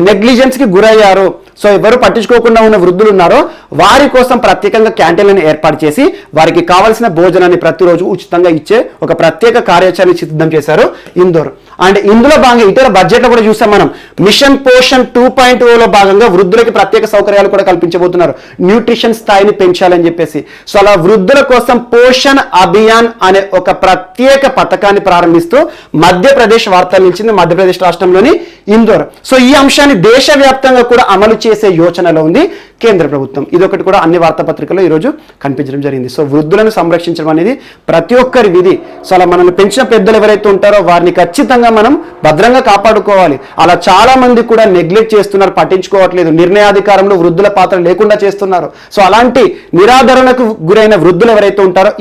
నెగ్లిజెన్స్ కి గురయ్యారు, సో ఎవరు పట్టించుకోకుండా ఉన్న వృద్ధులు ఉన్నారో వారి కోసం ప్రత్యేకంగా క్యాంటీన్లను ఏర్పాటు చేసి వారికి కావాల్సిన భోజనాన్ని ప్రతిరోజు ఉచితంగా ఇచ్చే ఒక ప్రత్యేక కార్యాచరణ సిద్ధం చేశారు ఇందోర్. అండ్ ఇందులో భాగంగా ఇతర బడ్జెట్లో కూడా చూసాం మనం, మిషన్ పోషణ్ 2.0లో భాగంగా వృద్ధులకి ప్రత్యేక సౌకర్యాలు కూడా కల్పించబోతున్నారు, న్యూట్రిషన్ స్థాయిని పెంచాలని చెప్పేసి. సో అలా వృద్ధుల కోసం పోషణ్ అభియాన్ అనే ఒక ప్రత్యేక పథకాన్ని ప్రారంభిస్తూ మధ్యప్రదేశ్ వార్తలు నిలిచింది, మధ్యప్రదేశ్ రాష్ట్రంలోని ఇందోర్. సో ఈ అంశాన్ని దేశవ్యాప్తంగా కూడా అమలు చేసే యోచనలో ఉంది కేంద్ర ప్రభుత్వం. ఇదొకటి కూడా అన్ని వార్తాపత్రికల్లో ఈరోజు కనిపించడం జరిగింది. సో వృద్ధులను సంరక్షించడం అనేది ప్రతి ఒక్కరి విధి. సో అలా మనల్ని పెంచిన పెద్దలు ఎవరైతే ఉంటారో వారిని ఖచ్చితంగా మనం భద్రంగా కాపాడుకోవాలి. అలా చాలా మంది కూడా నెగ్లెక్ట్ చేస్తున్నారు, పట్టించుకోవట్లేదు, నిర్ణయాధికారంలో వృద్ధుల పాత్ర లేకుండా చేస్తున్నారు. సో అలాంటి నిరాదరణకు గురైన వృద్ధులు ఎవరైతే ఉంటారో,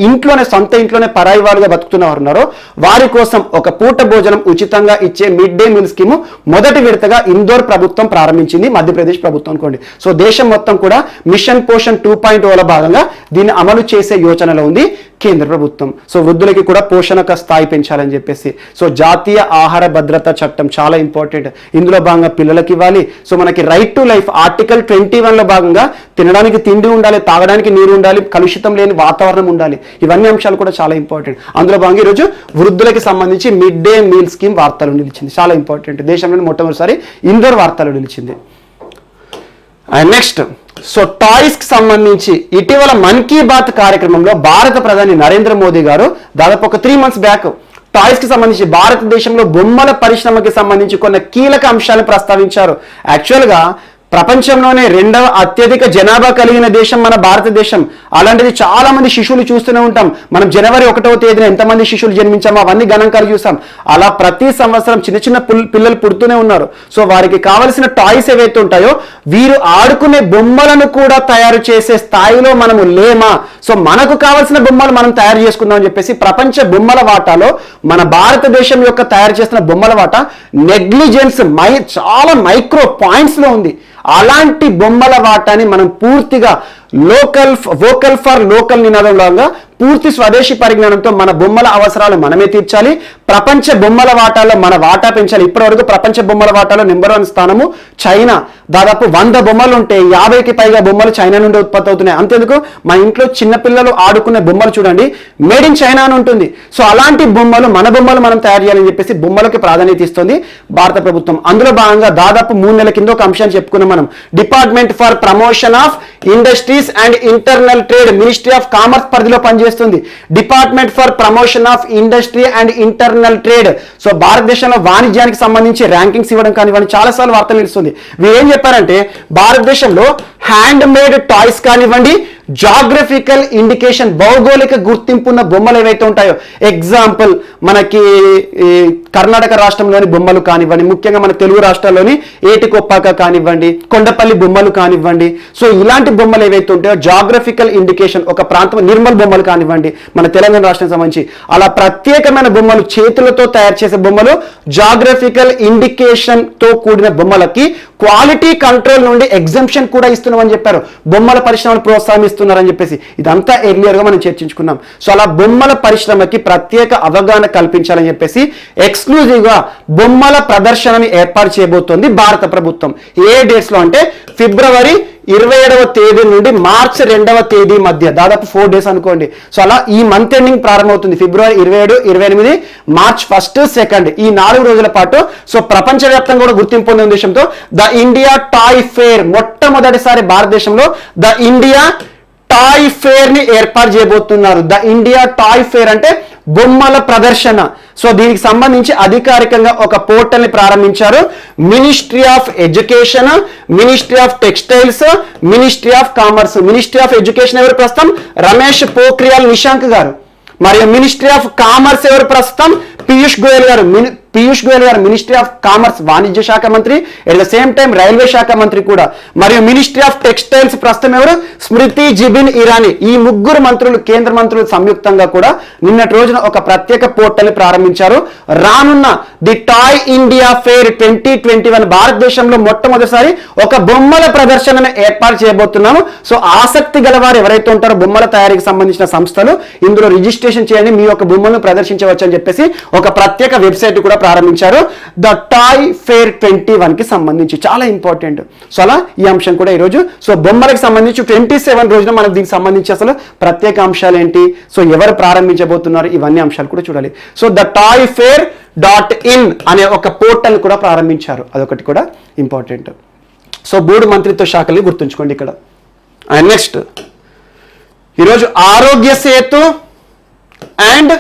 సొంత ఇంట్లోనే పరాయి వారుగా బతుకుతున్న వారు ఉన్నారో వారి కోసం ఒక పూట భోజనం ఉచితంగా ఇచ్చే మిడ్ డే మీల్ స్కీమ్ మొదటి విడతగా ఇందోర్ ప్రభుత్వం ప్రారంభించింది, మధ్యప్రదేశ్ ప్రభుత్వం అనుకోండి. సో దేశం మొత్తం కూడా మిషన్ పోషణ్ 2.0లో భాగంగా దీన్ని అమలు చేసే యోచనలో ఉంది కేంద్ర ప్రభుత్వం. సో వృద్ధులకి కూడా పోషణ స్థాయి పెంచాలని చెప్పేసి. సో జాతీయ ఆహార భద్రతా చట్టం చాలా ఇంపార్టెంట్. ఇందులో భాగంగా పిల్లలకి ఇవ్వాలి. సో మనకి రైట్ టు లైఫ్ ఆర్టికల్ 21లో భాగంగా తినడానికి తిండి ఉండాలి, తాగడానికి నీరు ఉండాలి, కలుషితం లేని వాతావరణం ఉండాలి. ఇవన్నీ అంశాలు కూడా చాలా ఇంపార్టెంట్. అందులో భాగంగా ఈరోజు వృద్ధులకి సంబంధించి మిడ్ డే మీల్ స్కీమ్ వార్తలు నిలిచింది, చాలా ఇంపార్టెంట్. దేశంలోని మొట్టమొదటిసారి ఇందోర్ వార్తలు నిలిచింది. అండ్ నెక్స్ట్, సో టాయ్స్ కి సంబంధించి ఇటీవల మన్ కీ బాత్ కార్యక్రమంలో భారత ప్రధాని నరేంద్ర మోదీ గారు దాదాపు ఒక 3 months బ్యాక్ టాయ్స్ కి సంబంధించి భారతదేశంలో బొమ్మల పరిశ్రమకి సంబంధించి కొన్ని కీలక అంశాలను ప్రస్తావించారు. యాక్చువల్గా ప్రపంచంలోనే 2వ అత్యధిక జనాభా కలిగిన దేశం మన భారతదేశం. అలాంటిది చాలా మంది శిశువులు చూస్తూనే ఉంటాం. మనం జనవరి 1వ తేదీన ఎంతమంది శిశువులు జన్మించామో అవన్నీ గణాంకాలు చూసాం. అలా ప్రతి సంవత్సరం చిన్న పిల్లలు పుడుతూనే ఉన్నారు. సో వారికి కావలసిన టాయ్స్ ఏవైతే ఉంటాయో వీరు ఆడుకునే బొమ్మలను కూడా తయారు చేసే స్థాయిలో మనము లేమా? సో మనకు కావాల్సిన బొమ్మలు మనం తయారు చేసుకుందాం అని చెప్పేసి ప్రపంచ బొమ్మల వాటాలో మన భారతదేశం యొక్క తయారు చేస్తున్న బొమ్మల వాటా నెగ్లిజెన్స్ చాలా మైక్రో పాయింట్స్ లో ఉంది. అలాంటి బొమ్మల వాటాని మనం పూర్తిగా వోకల్ ఫర్ లోకల్ నినాదంలో పూర్తి స్వదేశీ పరిజ్ఞానంతో మన బొమ్మల అవసరాలు మనమే తీర్చాలి, ప్రపంచ బొమ్మల వాటాలో మన వాటా పెంచాలి. ఇప్పటివరకు ప్రపంచ బొమ్మల వాటాలో నెంబర్ 1 స్థానము చైనా. దాదాపు 100 బొమ్మలు ఉంటే 50కి పైగా బొమ్మలు చైనా నుండి ఉత్పత్తి అవుతున్నాయి. అంతేందుకు మన ఇంట్లో చిన్నపిల్లలు ఆడుకునే బొమ్మలు చూడండి, మేడ్ ఇన్ చైనా అని ఉంటుంది. సో అలాంటి బొమ్మలు, మన బొమ్మలు మనం తయారు చేయాలని చెప్పేసి బొమ్మలకి ప్రాధాన్యత ఇస్తుంది భారత ప్రభుత్వం. అందులో భాగంగా దాదాపు 3 నెలల కింద ఒక అంశాన్ని చెప్పుకున్నాం మనం. Department for promotion of industries and internal trade, ministry of commerce పరిధిలో పనిచేస్తుంది. Department for promotion of industry and internal trade. So భారతదేశంలో వాణిజ్యానికి సంబంధించి ర్యాంకింగ్స్ ఇవ్వడం కానివ్వండి, చాలాసార్లు వార్తలు నిలుస్తుంది. వీరేం చెప్పారంటే భారతదేశంలో హ్యాండ్ మేడ్ టాయ్స్ కానివ్వండి, జాగ్రఫికల్ ఇండికేషన్, భౌగోళిక గుర్తింపున్న బొమ్మలు ఏవైతే ఉంటాయో, ఎగ్జాంపుల్ మనకి కర్ణాటక రాష్ట్రంలోని బొమ్మలు కానివ్వండి, ముఖ్యంగా మన తెలుగు రాష్ట్రాల్లోని ఏటికొప్పాక కానివ్వండి, కొండపల్లి బొమ్మలు కానివ్వండి. సో ఇలాంటి బొమ్మలు ఏవైతే ఉంటాయో జాగ్రఫికల్ ఇండికేషన్, ఒక ప్రాంతం నిర్మల్ బొమ్మలు కానివ్వండి మన తెలంగాణ రాష్ట్రానికి సంబంధించి, అలా ప్రత్యేకమైన బొమ్మలు, చేతులతో తయారు చేసే బొమ్మలు, జాగ్రఫికల్ ఇండికేషన్ తో కూడిన బొమ్మలకి క్వాలిటీ కంట్రోల్ నుండి ఎగ్జంప్షన్ కూడా ఇస్తున్నామని చెప్పారు. బొమ్మల పరిశ్రమను ప్రోత్సహిస్తున్నారని చెప్పేసి ఇదంతా ఎర్లియర్ గా మనం చర్చించుకున్నాం. సో అలా బొమ్మల పరిశ్రమకి ప్రత్యేక అవగాహన కల్పించాలని చెప్పేసి ఎక్స్క్లూజివ్ గా బొమ్మల ప్రదర్శనని ఏర్పాటు చేయబోతోంది భారత ప్రభుత్వం. ఏ డేట్స్ లో అంటే ఫిబ్రవరి 27వ తేదీ నుండి మార్చి 2వ తేదీ మధ్య, దాదాపు 4 డేస్ అనుకోండి. సో అలా ఈ మంత్ ఎండింగ్ ప్రారంభమవుతుంది. ఫిబ్రవరి 27, 28, మార్చ్ 1, 2 ఈ 4 రోజుల పాటు. సో ప్రపంచవ్యాప్తంగా కూడా గుర్తింపు పొందే ఉద్దేశంతో ద ఇండియా టాయ్ ఫేర్, మొట్టమొదటిసారి భారతదేశంలో ద ఇండియా టాయ్ ఫేర్ ని ఏర్పాటు చేయబోతున్నారు. ద ఇండియా టాయ్ ఫేర్ అంటే బొమ్మల ప్రదర్శన. సో దీనికి సంబంధించి అధికారికంగా ఒక పోర్టల్ ని ప్రారంభించారు. Ministry of education, ministry of textiles, ministry of commerce. Ministry of education ఎవరు ప్రస్తుతం? రమేష్ పోఖ్రియాల్ నిశాంక్ గారు. మరియు మినిస్ట్రీ ఆఫ్ కామర్స్ ఎవరు ప్రస్తుతం? పీయూష్ గోయల్ గారు. మినిస్ట్రీ ఆఫ్ కామర్స్, వాణిజ్య శాఖ మంత్రి, at the same time railway శాఖ మంత్రి కూడా. మరియు మినిస్ట్రీ ఆఫ్ టెక్స్టైల్స్ ప్రస్తుతం ఎవరు? స్మృతి జిబిన్ ఇరానీ. ఈ 3 మంత్రులు, కేంద్ర మంత్రులు సంయుక్తంగా కూడా నిన్నటి రోజున ఒక ప్రత్యేక పోర్టల్ ని ప్రారంభించారు. రానున్న ది టాయ్ ఇండియా ఫేర్ 2021 భారతదేశంలో మొట్టమొదటిసారి ఒక బొమ్మల ప్రదర్శనను ఏర్పాటు చేయబోతున్నాము. సో ఆసక్తి గలవారు ఎవరైతే ఉంటారో బొమ్మల తయారీకి సంబంధించిన సంస్థలు ఇందులో రిజిస్ట్రేషన్ చేయండి, మీ యొక్క బొమ్మలను ప్రదర్శించవచ్చు అని చెప్పేసి ఒక ప్రత్యేక వెబ్సైట్ కూడా ప్రారంభించారు. ద టాయ్ ఫేర్ 21 కి సంబంధించి చాలా ఇంపార్టెంట్. సో అలా ఈ అంశం కూడా ఈరోజు. సో బొమ్మలకు సంబంధించి 27 రోజున మనకు దీనికి సంబంధించి అసలు ప్రత్యేక అంశాలు ఏంటి, సో ఎవరు ప్రారంభించబోతున్నారు, ఇవన్నీ అంశాలు కూడా చూడాలి. So the toy fair .in అనే ఒక పోర్టల్ కూడా ప్రారంభించారు. అదొకటి కూడా ఇంపార్టెంట్. సో 3 మంత్రిత్వ శాఖల్ని గుర్తుంచుకోండి ఇక్కడ. అండ్ నెక్స్ట్ ఈరోజు ఆరోగ్య సేతు అండ్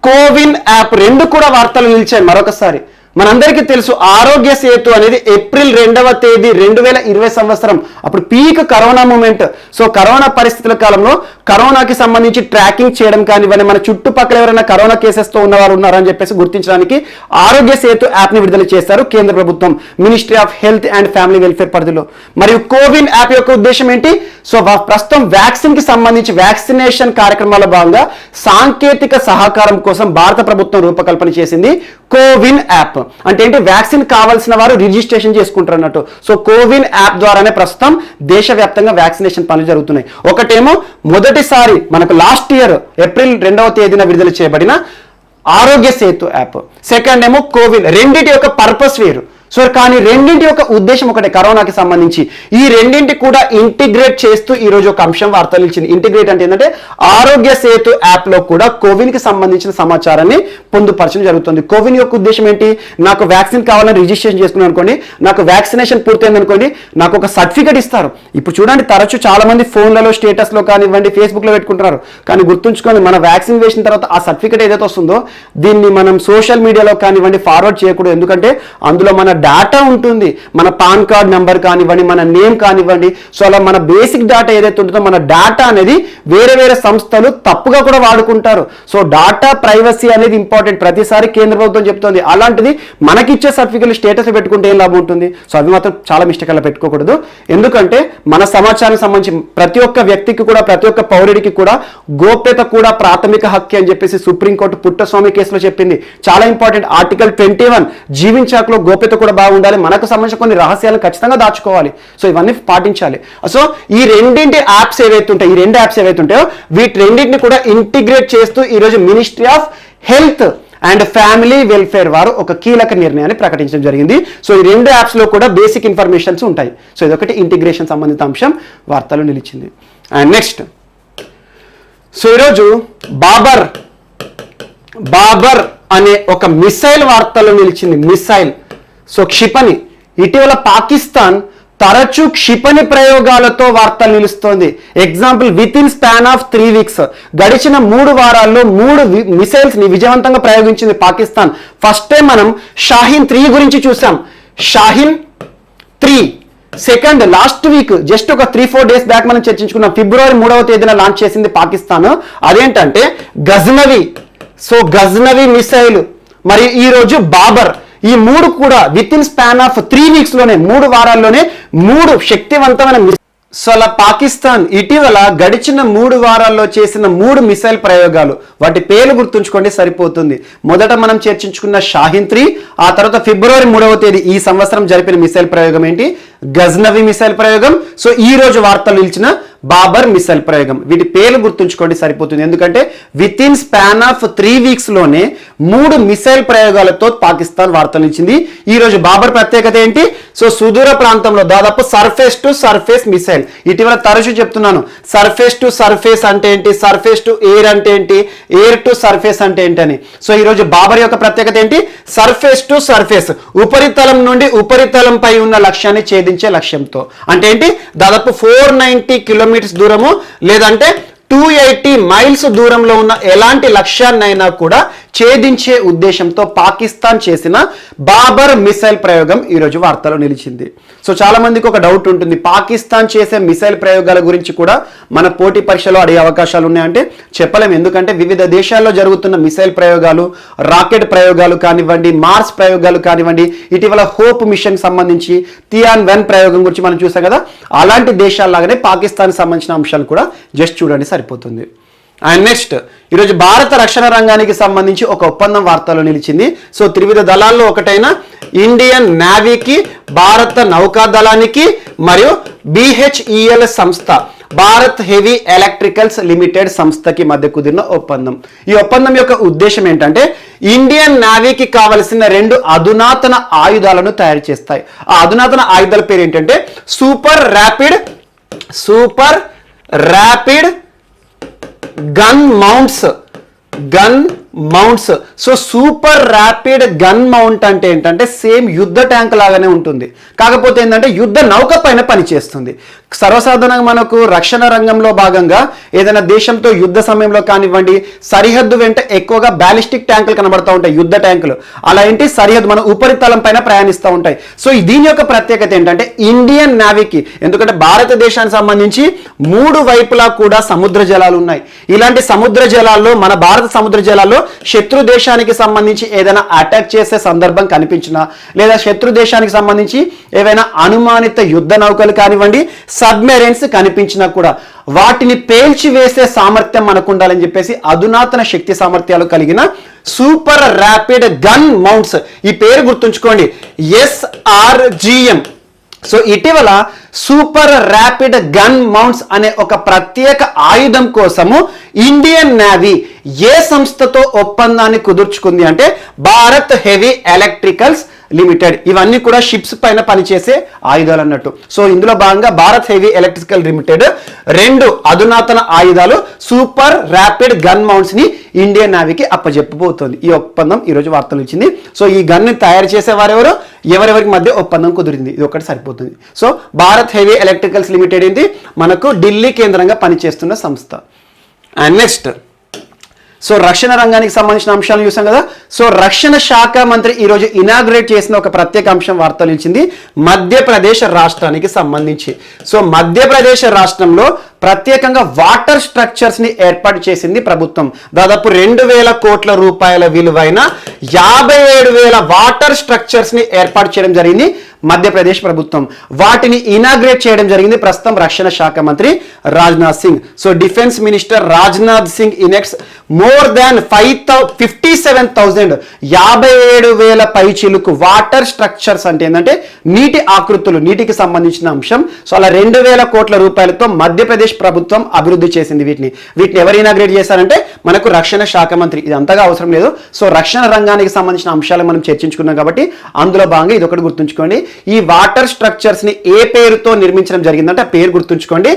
కోవిన్ యాప్ 2 కూడా వార్తలు నిలిచాయి. మరొకసారి మనందరికీ తెలుసు ఆరోగ్య సేతు అనేది ఏప్రిల్ 2వ తేదీ 2020 సంవత్సరం, అప్పుడు peak corona moment. So corona పరిస్థితుల కాలంలో కరోనాకి సంబంధించి ట్రాకింగ్ చేయడం కానివ్వండి, మన చుట్టుపక్కల ఎవరైనా కరోనా కేసెస్తో ఉన్నవారు ఉన్నారని చెప్పేసి గుర్తించడానికి ఆరోగ్య సేతు యాప్ని విడుదల చేశారు కేంద్ర ప్రభుత్వం, ministry of health and family welfare పరిధిలో. మరియు కోవిన్ యాప్ యొక్క ఉద్దేశం ఏంటి? సో ప్రస్తుతం వ్యాక్సిన్ కి సంబంధించి వ్యాక్సినేషన్ కార్యక్రమాల భాగంగా సాంకేతిక సహకారం కోసం భారత ప్రభుత్వం రూపకల్పన చేసింది కోవిన్ యాప్. అంటే ఏంటి? వ్యాక్సిన్ కావాల్సిన వారు రిజిస్ట్రేషన్ చేసుకుంటారు అన్నట్టు. సో కోవిన్ యాప్ ద్వారానే ప్రస్తుతం దేశవ్యాప్తంగా వ్యాక్సినేషన్ పనులు జరుగుతున్నాయి. ఒకటేమో మొదటిసారి మనకు లాస్ట్ ఇయర్ ఏప్రిల్ 2వ తేదీన విడుదల చేయబడిన ఆరోగ్య సేతు యాప్, సెకండ్ ఏమో కోవిన్. రెండింటి యొక్క పర్పస్ వేరు. సో కానీ రెండింటి యొక్క ఉద్దేశం ఒకటే, కరోనాకి సంబంధించి. ఈ రెండింటి కూడా ఇంటిగ్రేట్ చేస్తూ ఈ రోజు ఒక అంశం వార్తలు ఇచ్చింది. ఇంటిగ్రేట్ అంటే ఏంటంటే ఆరోగ్య సేతు యాప్ లో కూడా కోవిన్ కి సంబంధించిన సమాచారాన్ని పొందుపరచడం జరుగుతుంది. కోవిన్ యొక్క ఉద్దేశం ఏంటి? నాకు వ్యాక్సిన్ కావాలని రిజిస్ట్రేషన్ చేసుకున్నాను అనుకోండి, నాకు వ్యాక్సినేషన్ పూర్తయింది అనుకోండి, నాకు ఒక సర్టిఫికేట్ ఇస్తారు. ఇప్పుడు చూడండి, తరచూ చాలా మంది ఫోన్లలో స్టేటస్ లో కానివ్వండి, ఫేస్బుక్ లో పెట్టుకుంటున్నారు. కానీ గుర్తుంచుకోండి, మన వ్యాక్సిన్ వేసిన తర్వాత ఆ సర్టిఫికేట్ ఏదైతే వస్తుందో దీన్ని మనం సోషల్ మీడియాలో కానివ్వండి ఫార్వర్డ్ చేయకూడదు. ఎందుకంటే అందులో మన డేటా ఉంటుంది, మన పాన్ కార్డ్ నెంబర్ కానివ్వండి, మన నేమ్ కానివ్వండి. సో అలా మన బేసిక్ డేటా ఏదైతే ఉంటుందో మన డేటా అనేది వేరే వేరే సంస్థలు తప్పుగా కూడా వాడుకుంటారు. సో డేటా ప్రైవసీ అనేది ఇంపార్టెంట్, ప్రతిసారి కేంద్ర ప్రభుత్వం చెప్తోంది. అలాంటిది మనకిచ్చే సర్టిఫికేట్ స్టేటస్ పెట్టుకుంటే ఏం లాభం ఉంటుంది? సో అవి మాత్రం చాలా మిస్టేక్ అలా పెట్టుకోకూడదు. ఎందుకంటే మన సమాచారానికి సంబంధించి ప్రతి ఒక్క వ్యక్తికి కూడా, ప్రతి ఒక్క పౌరుడికి కూడా గోప్యత కూడా ప్రాథమిక హక్కు అని చెప్పేసి సుప్రీంకోర్టు పుట్టస్వామి కేసులో చెప్పింది. చాలా ఇంపార్టెంట్. ఆర్టికల్ 21 జీవించాకలో గోప్యత కూడా కూడా బాగుండాలి, మనకు సంబంధించిన కొన్ని రహస్యాలను ఖచ్చితంగా దాచుకోవాలి. సో ఇవన్నీ పాటించాలి. సో ఈ రెండింటి యాప్స్ ఏవైతే ఉంటాయో, ఈ రెండు యాప్స్ ఏవైతే ఉంటాయో వీటి రెండింటిని కూడా ఇంటిగ్రేట్ చేస్తూ ఈరోజు ministry of health and family welfare వారు ఒక కీలక నిర్ణయాన్ని ప్రకటించడం జరిగింది. సో ఈ రెండు యాప్స్లో కూడా బేసిక్ ఇన్ఫర్మేషన్స్ ఉంటాయి. సో ఇదొకటి ఇంటిగ్రేషన్ సంబంధిత అంశం వార్తలు నిలిచింది. అండ్ నెక్స్ట్, సో ఈరోజు బాబర్ అనే ఒక మిసైల్ వార్తల్లో నిలిచింది. మిసైల్, సో క్షిపణి. ఇటీవల పాకిస్తాన్ తరచూ క్షిపణి ప్రయోగాలతో వార్తలు నిలుస్తోంది. Example, with in span of 3 weeks, గడిచిన 3 వారాల్లో 3 మిసైల్స్ ని విజయవంతంగా ప్రయోగించింది పాకిస్తాన్. ఫస్ట్ టైం మనం షాహీన్ 3 గురించి చూసాం. Shaheen 3 second last week just ఒక 3-4 days బ్యాక్ మనం చర్చించుకున్నాం. ఫిబ్రవరి 3వ తేదీన లాంచ్ చేసింది పాకిస్తాన్. అదేంటంటే గజ్నవి. సో గజ్నవి మిసైల్, మరి ఈ రోజు బాబర్. ఈ 3 కూడా with in span of 3 weeks లోనే, 3 వారాల్లోనే 3 శక్తివంతమైన. సో అలా పాకిస్తాన్ ఇటీవల గడిచిన 3 వారాల్లో చేసిన 3 మిసైల్ ప్రయోగాలు, వాటి పేర్లు గుర్తుంచుకోండి సరిపోతుంది. మొదట మనం చర్చించుకున్న షాహీన్ 3, ఆ తర్వాత ఫిబ్రవరి 3వ తేదీ ఈ సంవత్సరం జరిపిన మిసైల్ ప్రయోగం ఏంటి? గజ్నవి మిసైల్ ప్రయోగం. సో ఈ రోజు వార్తలు నిలిచిన బాబర్ మిసైల్ ప్రయోగం. వీటి పేర్లు గుర్తుంచుకోండి సరిపోతుంది. ఎందుకంటే with in span of 3 weeks లోనే 3 మిసైల్ ప్రయోగాలతో పాకిస్తాన్ వార్తలు ఇచ్చింది. ఈ రోజు బాబర్ ప్రత్యేకత ఏంటి? సో సుదూర ప్రాంతంలో దాదాపు సర్ఫేస్ టు సర్ఫేస్ మిసైల్. ఇటీవల తరచూ చెప్తున్నాను, సర్ఫేస్ టు సర్ఫేస్ అంటే ఏంటి, సర్ఫేస్ టు ఎయిర్ అంటే ఏంటి, ఎయిర్ టు సర్ఫేస్ అంటే ఏంటని. సో ఈ రోజు బాబర్ యొక్క ప్రత్యేకత ఏంటి? సర్ఫేస్ టు సర్ఫేస్, ఉపరితలం నుండి ఉపరితలంపై ఉన్న లక్ష్యాన్ని ఛేదించే లక్ష్యంతో. అంటే ఏంటి? దాదాపు 490 kilometers దూరము, లేదంటే 280 miles దూరంలో ఉన్న ఎలాంటి లక్ష్యాన్నైనా కూడా ఛేదించే ఉద్దేశంతో పాకిస్తాన్ చేసిన బాబర్ మిసైల్ ప్రయోగం ఈరోజు వార్తలో నిలిచింది. సో చాలా మందికి ఒక డౌట్ ఉంటుంది, పాకిస్తాన్ చేసే మిసైల్ ప్రయోగాల గురించి కూడా మన పోటీ పరీక్షలో అడిగే అవకాశాలు ఉన్నాయంటే చెప్పలేము. ఎందుకంటే వివిధ దేశాల్లో జరుగుతున్న మిసైల్ ప్రయోగాలు, రాకెట్ ప్రయోగాలు కానివ్వండి, మార్స్ ప్రయోగాలు కానివ్వండి, ఇటీవల హోప్ మిషన్ సంబంధించి తియాన్-1 ప్రయోగం గురించి మనం చూసాం కదా, అలాంటి దేశాల్లాగానే పాకిస్తాన్ సంబంధించిన అంశాలు కూడా జస్ట్ చూడండి సరిపోతుంది. అండ్ నెక్స్ట్, ఈరోజు భారత రక్షణ రంగానికి సంబంధించి ఒక ఒప్పందం వార్తలో నిలిచింది. సో త్రివిధ దళాల్లో ఒకటైన ఇండియన్ నేవీకి, భారత నౌకాదళానికి మరియు BHEL సంస్థ, భారత్ హెవీ ఎలక్ట్రికల్స్ లిమిటెడ్ సంస్థకి మధ్య కుదిరిన ఒప్పందం. ఈ ఒప్పందం యొక్క ఉద్దేశం ఏంటంటే ఇండియన్ నేవీకి కావలసిన 2 అధునాతన ఆయుధాలను తయారు చేస్తాయి. ఆ అధునాతన ఆయుధాల పేరు ఏంటంటే super rapid gun mounts. So super rapid gun mount అంటే ఏంటంటే సేమ్ యుద్ధ ట్యాంక్ లాగానే ఉంటుంది, కాకపోతే ఏంటంటే యుద్ధ నౌక పైన పనిచేస్తుంది. సర్వసాధారణంగా మనకు రక్షణ రంగంలో భాగంగా ఏదైనా దేశంతో యుద్ధ సమయంలో కానివ్వండి, సరిహద్దు వెంట ఎక్కువగా బ్యాలిస్టిక్ ట్యాంకులు కనబడతా ఉంటాయి, యుద్ధ ట్యాంకులు. అలా ఏంటి, సరిహద్దు మన ఉపరితలం పైన ప్రయాణిస్తూ ఉంటాయి. సో దీని యొక్క ప్రత్యేకత ఏంటంటే ఇండియన్ నేవీకి, ఎందుకంటే భారతదేశానికి సంబంధించి 3 వైపులా కూడా సముద్ర జలాలు ఉన్నాయి. ఇలాంటి సముద్ర జలాల్లో, మన భారత సముద్ర జలాల్లో శత్రు దేశానికి సంబంధించి ఏదైనా అటాక్ చేసే సందర్భం కనిపించినా, లేదా శత్రు దేశానికి సంబంధించి ఏవైనా అనుమానిత యుద్ధ నౌకలు కానివ్వండి, సబ్మెరైన్స్ కనిపించినా కూడా వాటిని పేల్చివేసే సామర్థ్యం మనకు ఉండాలని చెప్పేసి అధునాతన శక్తి సామర్థ్యాలు కలిగిన సూపర్ ర్యాపిడ్ గన్ మౌంట్స్, ఈ పేరు గుర్తుంచుకోండి, SRGM. సో ఇటీవల సూపర్ ర్యాపిడ్ గన్ మౌంట్స్ అనే ఒక ప్రత్యేక ఆయుధం కోసము ఇండియన్ నేవీ ఏ సంస్థతో ఒప్పందాన్ని కుదుర్చుకుంది అంటే భారత్ హెవీ ఎలక్ట్రికల్స్ లిమిటెడ్. ఇవన్నీ కూడా షిప్స్ పైన పనిచేసే ఆయుధాలు అన్నట్టు. సో ఇందులో భాగంగా భారత్ హెవీ ఎలక్ట్రికల్ లిమిటెడ్ 2 అధునాతన ఆయుధాలు సూపర్ ర్యాపిడ్ గన్ మౌంట్స్ ని ఇండియన్ నేవీకి అప్పజెప్పబోతోంది. ఈ ఒప్పందం ఈరోజు వార్తలు ఇచ్చింది. సో ఈ గన్ ని తయారు చేసే వారెవరు, ఎవరెవరికి మధ్య ఒప్పందం కుదిరింది, ఇది ఒకటి సరిపోతుంది. So Bharat heavy electricals limited ఏంటి, మనకు ఢిల్లీ కేంద్రంగా పనిచేస్తున్న సంస్థ. అండ్ నెక్స్ట్, సో రక్షణ రంగానికి సంబంధించిన అంశాలు చూసాం కదా. సో రక్షణ శాఖ మంత్రి ఈరోజు ఇనాగ్రేట్ చేసిన ఒక ప్రత్యేక అంశం వార్తలు నిలిచింది మధ్యప్రదేశ్ రాష్ట్రానికి సంబంధించి. సో మధ్యప్రదేశ్ రాష్ట్రంలో ప్రత్యేకంగా వాటర్ స్ట్రక్చర్స్ ని ఏర్పాటు చేసింది ప్రభుత్వం. దాదాపు 2,000 కోట్ల రూపాయల విలువైన 57,000 వాటర్ స్ట్రక్చర్స్ ని ఏర్పాటు చేయడం జరిగింది మధ్యప్రదేశ్ ప్రభుత్వం. వాటిని ఇనాగ్రేట్ చేయడం జరిగింది ప్రస్తుతం రక్షణ శాఖ మంత్రి Rajnath Singh. So defence minister Rajnath Singh inducts more than 57,000 57,000 పైచిలుకు వాటర్ స్ట్రక్చర్స్ అంటే ఏంటంటే నీటి ఆకృతులు, నీటికి సంబంధించిన అంశం. సో అలా 2,000 కోట్ల రూపాయలతో మధ్యప్రదేశ్ ప్రభుత్వం అభివృద్ధి చేసింది. వీటిని ఎవరు ఇనాగ్రేట్ చేశారంటే మనకు రక్షణ శాఖ మంత్రి. ఇది అంతగా అవసరం లేదు. సో రక్షణ రంగానికి సంబంధించిన అంశాలు మనం చర్చించుకున్నాం కాబట్టి అందులో భాగంగా ఇది ఒకటి గుర్తుంచుకోండి. ఈ వాటర్ స్ట్రక్చర్స్ ని ఏ పేరుతో నిర్మించడం జరిగిందంటే ఆ పేరు గుర్తుంచుకోండి,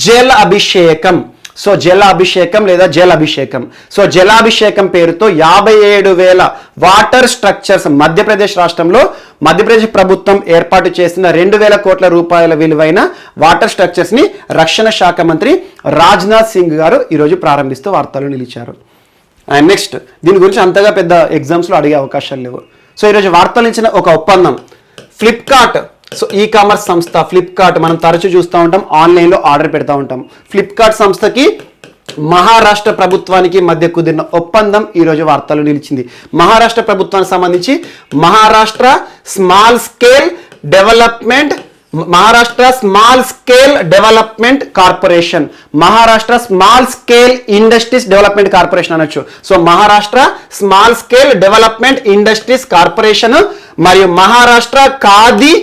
జల్ అభిషేకం. సో జలాభిషేకం లేదా జలాభిషేకం. సో జలాభిషేకం పేరుతో 57,000 వాటర్ స్ట్రక్చర్స్ మధ్యప్రదేశ్ రాష్ట్రంలో మధ్యప్రదేశ్ ప్రభుత్వం ఏర్పాటు చేసిన 2,000 కోట్ల రూపాయల విలువైన వాటర్ స్ట్రక్చర్స్ ని రక్షణ శాఖ మంత్రి రాజ్నాథ్ సింగ్ గారు ఈరోజు ప్రారంభిస్తూ వార్తలు నిలిచారు. అండ్ నెక్స్ట్, దీని గురించి అంతగా పెద్ద ఎగ్జామ్స్లో అడిగే అవకాశాలు లేవు. సో ఈరోజు వార్తలు ఇచ్చిన ఒక ఒప్పందం, ఫ్లిప్కార్ట్. సో ఈ కామర్స్ సంస్థ ఫ్లిప్కార్ట్ మనం తరచూ చూస్తూ ఉంటాం, ఆన్లైన్లో ఆర్డర్ పెడతా ఉంటాం. ఫ్లిప్కార్ట్ సంస్థకి మహారాష్ట్ర ప్రభుత్వానికి మధ్య కుదిరిన ఒప్పందం ఈరోజు వార్తలు నిలిచింది. మహారాష్ట్ర ప్రభుత్వానికి సంబంధించి Maharashtra small scale development corporation, Maharashtra small scale industries development corporation అనొచ్చు. So Maharashtra small scale development industries corporation మరియు Maharashtra Khadi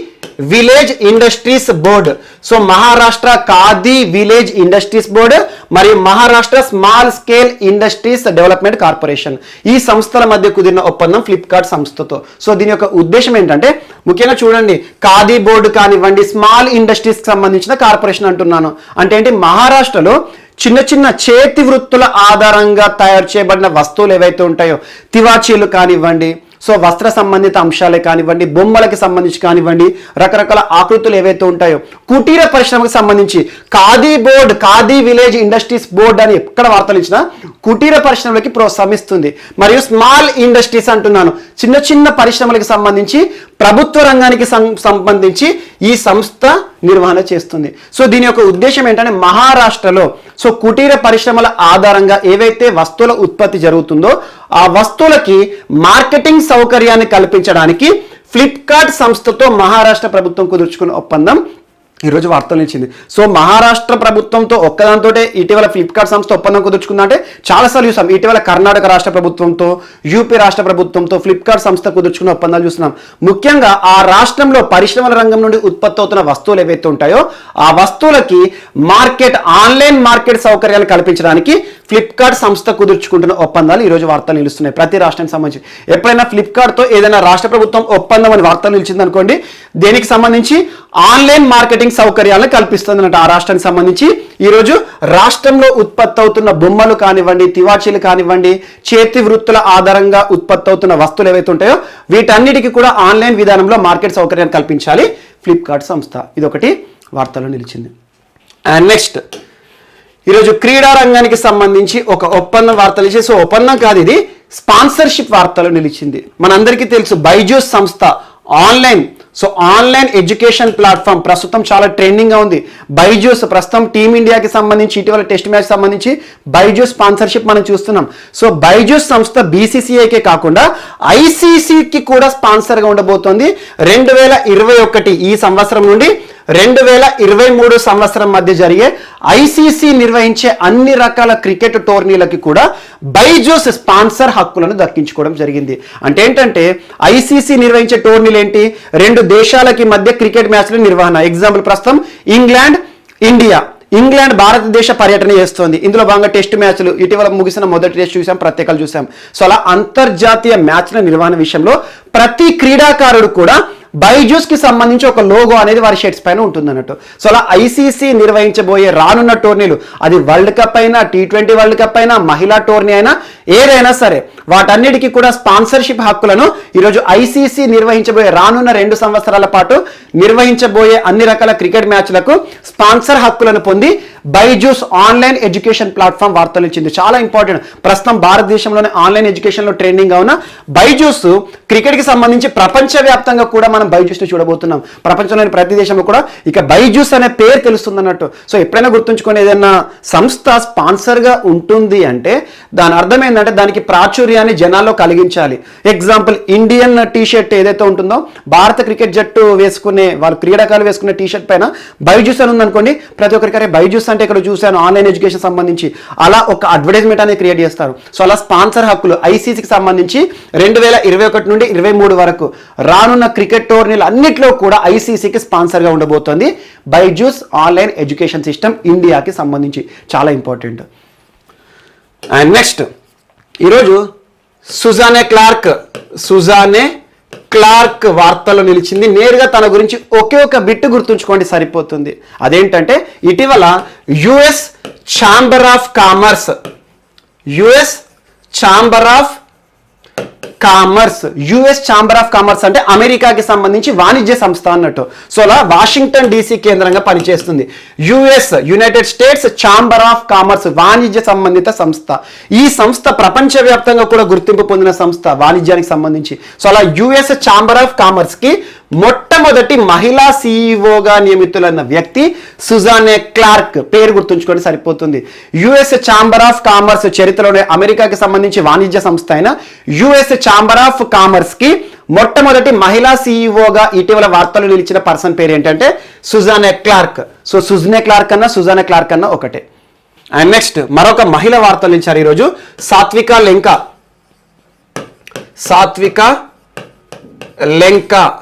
village industries board. So Maharashtra Khadi village industries board మరియు Maharashtra small scale industries development corporation, ఈ సంస్థల మధ్య కుదిరిన ఒప్పందం ఫ్లిప్కార్ట్ సంస్థతో. సో దీని యొక్క ఉద్దేశం ఏంటంటే ముఖ్యంగా చూడండి, ఖాదీ బోర్డు కానివ్వండి, స్మాల్ ఇండస్ట్రీస్కి సంబంధించిన కార్పొరేషన్ అంటున్నాను అంటే ఏంటి, మహారాష్ట్రలో చిన్న చిన్న చేతి వృత్తుల ఆధారంగా తయారు చేయబడిన వస్తువులు ఏవైతే ఉంటాయో, తివాచీలు కానివ్వండి, సో వస్త్ర సంబంధిత అంశాలే కానివ్వండి, బొమ్మలకి సంబంధించి కానివ్వండి, రకరకాల ఆకృతులు ఏవైతే ఉంటాయో, కుటీర పరిశ్రమకు సంబంధించి ఖాదీ విలేజ్ ఇండస్ట్రీస్ బోర్డ్ అని ఎక్కడ వార్తలు ఇచ్చినా కుటీర పరిశ్రమలకి ప్రోత్సహిస్తుంది. మరియు స్మాల్ ఇండస్ట్రీస్ అంటున్నాను, చిన్న చిన్న పరిశ్రమలకు సంబంధించి ప్రభుత్వ రంగానికి సంబంధించి ఈ సంస్థ నిర్వహణ చేస్తుంది. సో దీని యొక్క ఉద్దేశం ఏంటంటే మహారాష్ట్రలో సో కుటీర పరిశ్రమల ఆధారంగా ఏవైతే వస్తువుల ఉత్పత్తి జరుగుతుందో ఆ వస్తువులకి మార్కెటింగ్ సౌకర్యాన్ని కల్పించడానికి ఫ్లిప్కార్ట్ సంస్థతో మహారాష్ట్ర ప్రభుత్వం కుదుర్చుకున్న ఒప్పందం ఈరోజు వార్తలు ఇచ్చింది. సో మహారాష్ట్ర ప్రభుత్వంతో ఒక్కదాంతో ఇటీవల ఫ్లిప్కార్ట్ సంస్థ ఒప్పందం కుదుర్చుకుందంటే చాలాసార్లు చూసాం. ఇటీవల కర్ణాటక రాష్ట్ర ప్రభుత్వంతో, యూపీ రాష్ట్ర ప్రభుత్వంతో ఫ్లిప్కార్ట్ సంస్థ కుదుర్చుకున్న ఒప్పందాలు చూస్తున్నాం. ముఖ్యంగా ఆ రాష్ట్రంలో పరిశ్రమల రంగం నుండి ఉత్పత్తి అవుతున్న వస్తువులు ఏవైతే ఉంటాయో ఆ వస్తువులకి ఆన్లైన్ మార్కెట్ సౌకర్యాలు కల్పించడానికి ఫ్లిప్కార్ట్ సంస్థ కుదుర్చుకుంటున్న ఒప్పందాలు ఈరోజు వార్తలు నిలుస్తున్నాయి. ప్రతి రాష్ట్రానికి సంబంధించి ఎప్పుడైనా ఫ్లిప్కార్ట్తో ఏదైనా రాష్ట్ర ప్రభుత్వం ఒప్పందం అని వార్తలు నిలిచింది అనుకోండి, దేనికి సంబంధించి ఆన్లైన్ మార్కెటింగ్ సౌకర్యాలను కల్పిస్తుంది అన్నట్టు. ఆ రాష్ట్రానికి సంబంధించి ఈరోజు రాష్ట్రంలో ఉత్పత్తి అవుతున్న బొమ్మలు కానివ్వండి, తివాచీలు కానివ్వండి, చేతి వృత్తుల ఆధారంగా ఉత్పత్తి అవుతున్న వస్తువులు ఏవైతే ఉంటాయో వీటన్నిటికీ కూడా ఆన్లైన్ విధానంలో మార్కెట్ సౌకర్యాన్ని కల్పించాలి ఫ్లిప్కార్ట్ సంస్థ. ఇదొకటి వార్తల్లో నిలిచింది. అండ్ నెక్స్ట్, ఈరోజు క్రీడా రంగానికి సంబంధించి ఒక ఒప్పందం వార్తలు ఇచ్చి, సో ఒప్పందం కాదు ఇది స్పాన్సర్షిప్ వార్తలు నిలిచింది. మనందరికీ తెలుసు బైజూస్ సంస్థ ఆన్లైన్ ఎడ్యుకేషన్ ప్లాట్ఫామ్ ప్రస్తుతం చాలా ట్రెండింగ్గా ఉంది. బైజూస్ ప్రస్తుతం టీమిండియాకి సంబంధించి ఇటీవల టెస్ట్ మ్యాచ్ సంబంధించి బైజూస్ స్పాన్సర్షిప్ మనం చూస్తున్నాం. సో బైజూస్ సంస్థ బీసీసీఐకే కాకుండా ఐసీసీకి కూడా స్పాన్సర్గా ఉండబోతోంది. 2021 ఈ సంవత్సరం నుండి 2023 సంవత్సరం మధ్య జరిగే ఐసీసీ నిర్వహించే అన్ని రకాల క్రికెట్ టోర్నీలకి కూడా బైజూస్ స్పాన్సర్ హక్కులను దక్కించుకోవడం జరిగింది. అంటే ఏంటంటే ఐసీసీ నిర్వహించే టోర్నీలు ఏంటి, 2 దేశాలకి మధ్య క్రికెట్ మ్యాచ్ల నిర్వహణ. ఎగ్జాంపుల్ ప్రస్తుతం ఇంగ్లాండ్ భారతదేశ పర్యటన చేస్తోంది. ఇందులో భాగంగా టెస్ట్ మ్యాచ్లు ఇటీవల ముగిసిన మొదటి టెస్ట్ చూసాం, ప్రత్యేకాలు చూసాం. సో అలా అంతర్జాతీయ మ్యాచ్ల నిర్వహణ విషయంలో ప్రతి క్రీడాకారుడు కూడా బైజూస్ కి సంబంధించి ఒక లోగో అనేది వారి షర్ట్స్ పైన ఉంటుంది అన్నట్టు. సో అలా ఐసీసీ నిర్వహించబోయే రానున్న టోర్నీలు, అది వరల్డ్ కప్ అయినా, T20 వరల్డ్ కప్ అయినా, మహిళా టోర్నీ అయినా, ఏదైనా సరే వాటన్నిటికీ కూడా స్పాన్సర్షిప్ హక్కులను ఈరోజు ఐసీసీ నిర్వహించబోయే రానున్న 2 సంవత్సరాల పాటు నిర్వహించబోయే అన్ని రకాల క్రికెట్ మ్యాచ్లకు స్పాన్సర్ హక్కులను పొంది బైజూస్ ఆన్లైన్ ఎడ్యుకేషన్ ప్లాట్ఫామ్ వార్తలు ఇచ్చింది. చాలా ఇంపార్టెంట్. ప్రస్తుతం భారతదేశంలోనే ఆన్లైన్ ఎడ్యుకేషన్లో ట్రెండింగ్గా ఉన్న బైజూస్ క్రికెట్కి సంబంధించి ప్రపంచవ్యాప్తంగా కూడా మనం బైజూస్ని చూడబోతున్నాం. ప్రపంచంలోని ప్రతి దేశంలో కూడా ఇక బైజూస్ అనే పేరు తెలుస్తుంది అన్నట్టు. సో ఎప్పుడైనా గుర్తుంచుకొని ఏదైనా సంస్థ స్పాన్సర్గా ఉంటుంది అంటే దాని అర్థం ఏంటంటే దానికి ప్రాచుర్యాన్ని జనాల్లో కలిగించాలి. ఎగ్జాంపుల్ ఇండియన్ టీషర్ట్ ఏదైతే ఉంటుందో భారత క్రికెట్ జట్టు వేసుకునే వాళ్ళు క్రీడాకారులు వేసుకునే టీషర్ట్ పైన బైజూస్ అని ఉందనుకోండి, ప్రతి ఒక్కరికి బైజూస్ అంటే ఇక్కడ చూశాను ఆన్లైన్ ఎడ్యుకేషన్ సంబంధించి అలా ఒక అడ్వర్టైజ్మెంట్ అనేది క్రియేట్ చేస్తారు. సో అలా స్పాన్సర్ హక్కులు ఐసీసీకి సంబంధించి 2021 నుండి 23 వరకు రానున్న క్రికెట్ టోర్నీలు అన్నిట్లో కూడా ఐసీసీకి స్పాన్సర్గా ఉండబోతోంది బైజూస్ ఆన్లైన్ ఎడ్యుకేషన్ సిస్టమ్ ఇండియాకి సంబంధించి. చాలా ఇంపార్టెంట్. అండ్ నెక్స్ట్ ఈరోజు సుజానే క్లార్క్ వార్తల్లో నిలిచింది. నేరుగా తన గురించి ఒకే ఒక బిట్టు గుర్తుంచుకోండి సరిపోతుంది. అదేంటంటే ఇటీవల యుఎస్ ఛాంబర్ ఆఫ్ కామర్స్ అంటే అమెరికాకి సంబంధించి వాణిజ్య సంస్థ అన్నట్టు. సో అలా వాషింగ్టన్ డీసీ కేంద్రంగా పనిచేస్తుంది United states chamber of commerce వాణిజ్య సంబంధిత సంస్థ. ఈ సంస్థ ప్రపంచవ్యాప్తంగా కూడా గుర్తింపు పొందిన సంస్థ వాణిజ్యానికి సంబంధించి. సో అలా యుఎస్ ఛాంబర్ ఆఫ్ కామర్స్ కి మొట్టమొదటి మహిళా సీఈఓగా నియమితులైన వ్యక్తి సుజానే క్లార్క్. పేరు గుర్తుంచుకొని సరిపోతుంది. యుఎస్ ఛాంబర్ ఆఫ్ కామర్స్ చరిత్రలోనే అమెరికాకి సంబంధించి వాణిజ్య సంస్థ అయిన యుఎస్ ఛాంబర్ ఆఫ్ కామర్స్ కి మొట్టమొదటి మహిళా సీఈఓగా ఇటీవల వార్తలు నిలిచిన పర్సన్ పేరు ఏంటంటే Suzanne Clark. So Suzanne Clark అన్న ఒకటే. అండ్ నెక్స్ట్ మరొక మహిళ వార్తలు నిలిచారు ఈరోజు, సాత్విక లెంకా.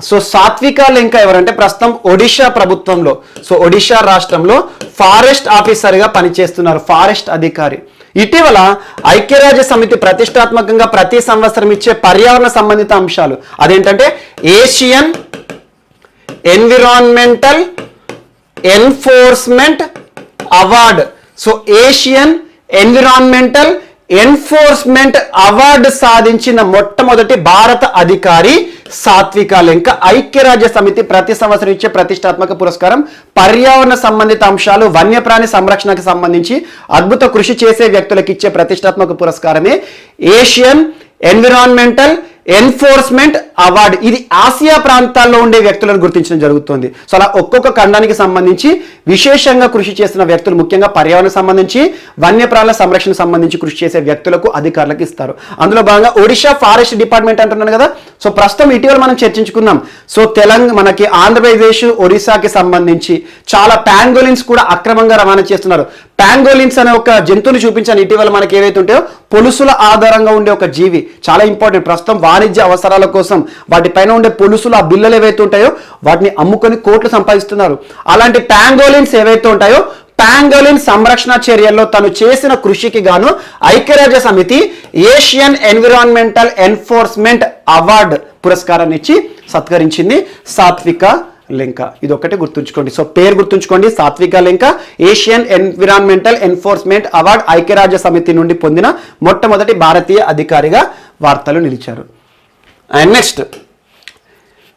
సో సాత్విక లెంకా ఎవరంటే ప్రస్తుతం ఒడిషా ప్రభుత్వంలో, సో ఒడిషా రాష్ట్రంలో ఫారెస్ట్ ఆఫీసర్గా పనిచేస్తున్నారు, ఫారెస్ట్ అధికారి. ఇటీవల ఐక్యరాజ్య సమితి ప్రతిష్టాత్మకంగా ప్రతి సంవత్సరం ఇచ్చే పర్యావరణ సంబంధిత అంశాలు అదేంటంటే Asian environmental enforcement award. So Asian environmental enforcement award సాధించిన మొట్టమొదటి భారత అధికారి సాత్విక లెంకా. ఐక్యరాజ్య సమితి ప్రతి సంవత్సరం ఇచ్చే ప్రతిష్టాత్మక పురస్కారం పర్యావరణ సంబంధిత అంశాలు వన్యప్రాణి సంరక్షణకు సంబంధించి అద్భుత కృషి చేసే వ్యక్తులకు ఇచ్చే ప్రతిష్టాత్మక పురస్కారమే ఏషియన్ ఎన్విరాన్మెంటల్ ఎన్ఫోర్స్మెంట్ అవార్డు. ఇది ఆసియా ప్రాంతాల్లో ఉండే వ్యక్తులను గుర్తించడం జరుగుతుంది. సో అలా ఒక్కొక్క ఖండానికి సంబంధించి విశేషంగా కృషి చేస్తున్న వ్యక్తులు, ముఖ్యంగా పర్యావరణ సంబంధించి వన్యప్రాణుల సంరక్షణ సంబంధించి కృషి చేసే వ్యక్తులకు అధికారులకు ఇస్తారు. అందులో భాగంగా ఒడిషా ఫారెస్ట్ డిపార్ట్మెంట్ అంటున్నాను కదా. సో ప్రస్తుతం ఇటీవల మనం చర్చించుకున్నాం. సో మనకి ఆంధ్రప్రదేశ్ ఒరిస్సాకి సంబంధించి చాలా ప్యాంగోలిన్స్ కూడా అక్రమంగా రవాణా చేస్తున్నారు. ప్యాంగోలిన్స్ అనే ఒక జంతువుని చూపించాను ఇటీవల. మనకి ఏవైతే ఉంటాయో పొలుసుల ఆధారంగా ఉండే ఒక జీవి, చాలా ఇంపార్టెంట్. ప్రస్తుతం వాణిజ్య అవసరాల కోసం వాటిపైన ఉండే పొలుసులు, ఆ బిల్లలు ఏవైతే ఉంటాయో వాటిని అమ్ముకొని కోట్లు సంపాదిస్తున్నారు. అలాంటి ప్యాంగోలిన్స్ ఏవైతే ఉంటాయో ప్యాంగోలిన్ సంరక్షణ చర్యల్లో తను చేసిన కృషికి గాను ఐక్యరాజ్య సమితి ఏషియన్ ఎన్విరాన్మెంటల్ ఎన్ఫోర్స్మెంట్ అవార్డు పురస్కారాన్ని ఇచ్చి సత్కరించింది సాత్విక లెంకా. ఇది ఒకటి గుర్తుంచుకోండి. సో పేరు గుర్తుంచుకోండి, సాత్విక లెంకా ఏషియన్ ఎన్విరాన్మెంటల్ ఎన్ఫోర్స్మెంట్ అవార్డు ఐక్యరాజ్య సమితి నుండి పొందిన మొట్టమొదటి భారతీయ అధికారిగా వార్తలు నిలిచారు. అండ్ నెక్స్ట్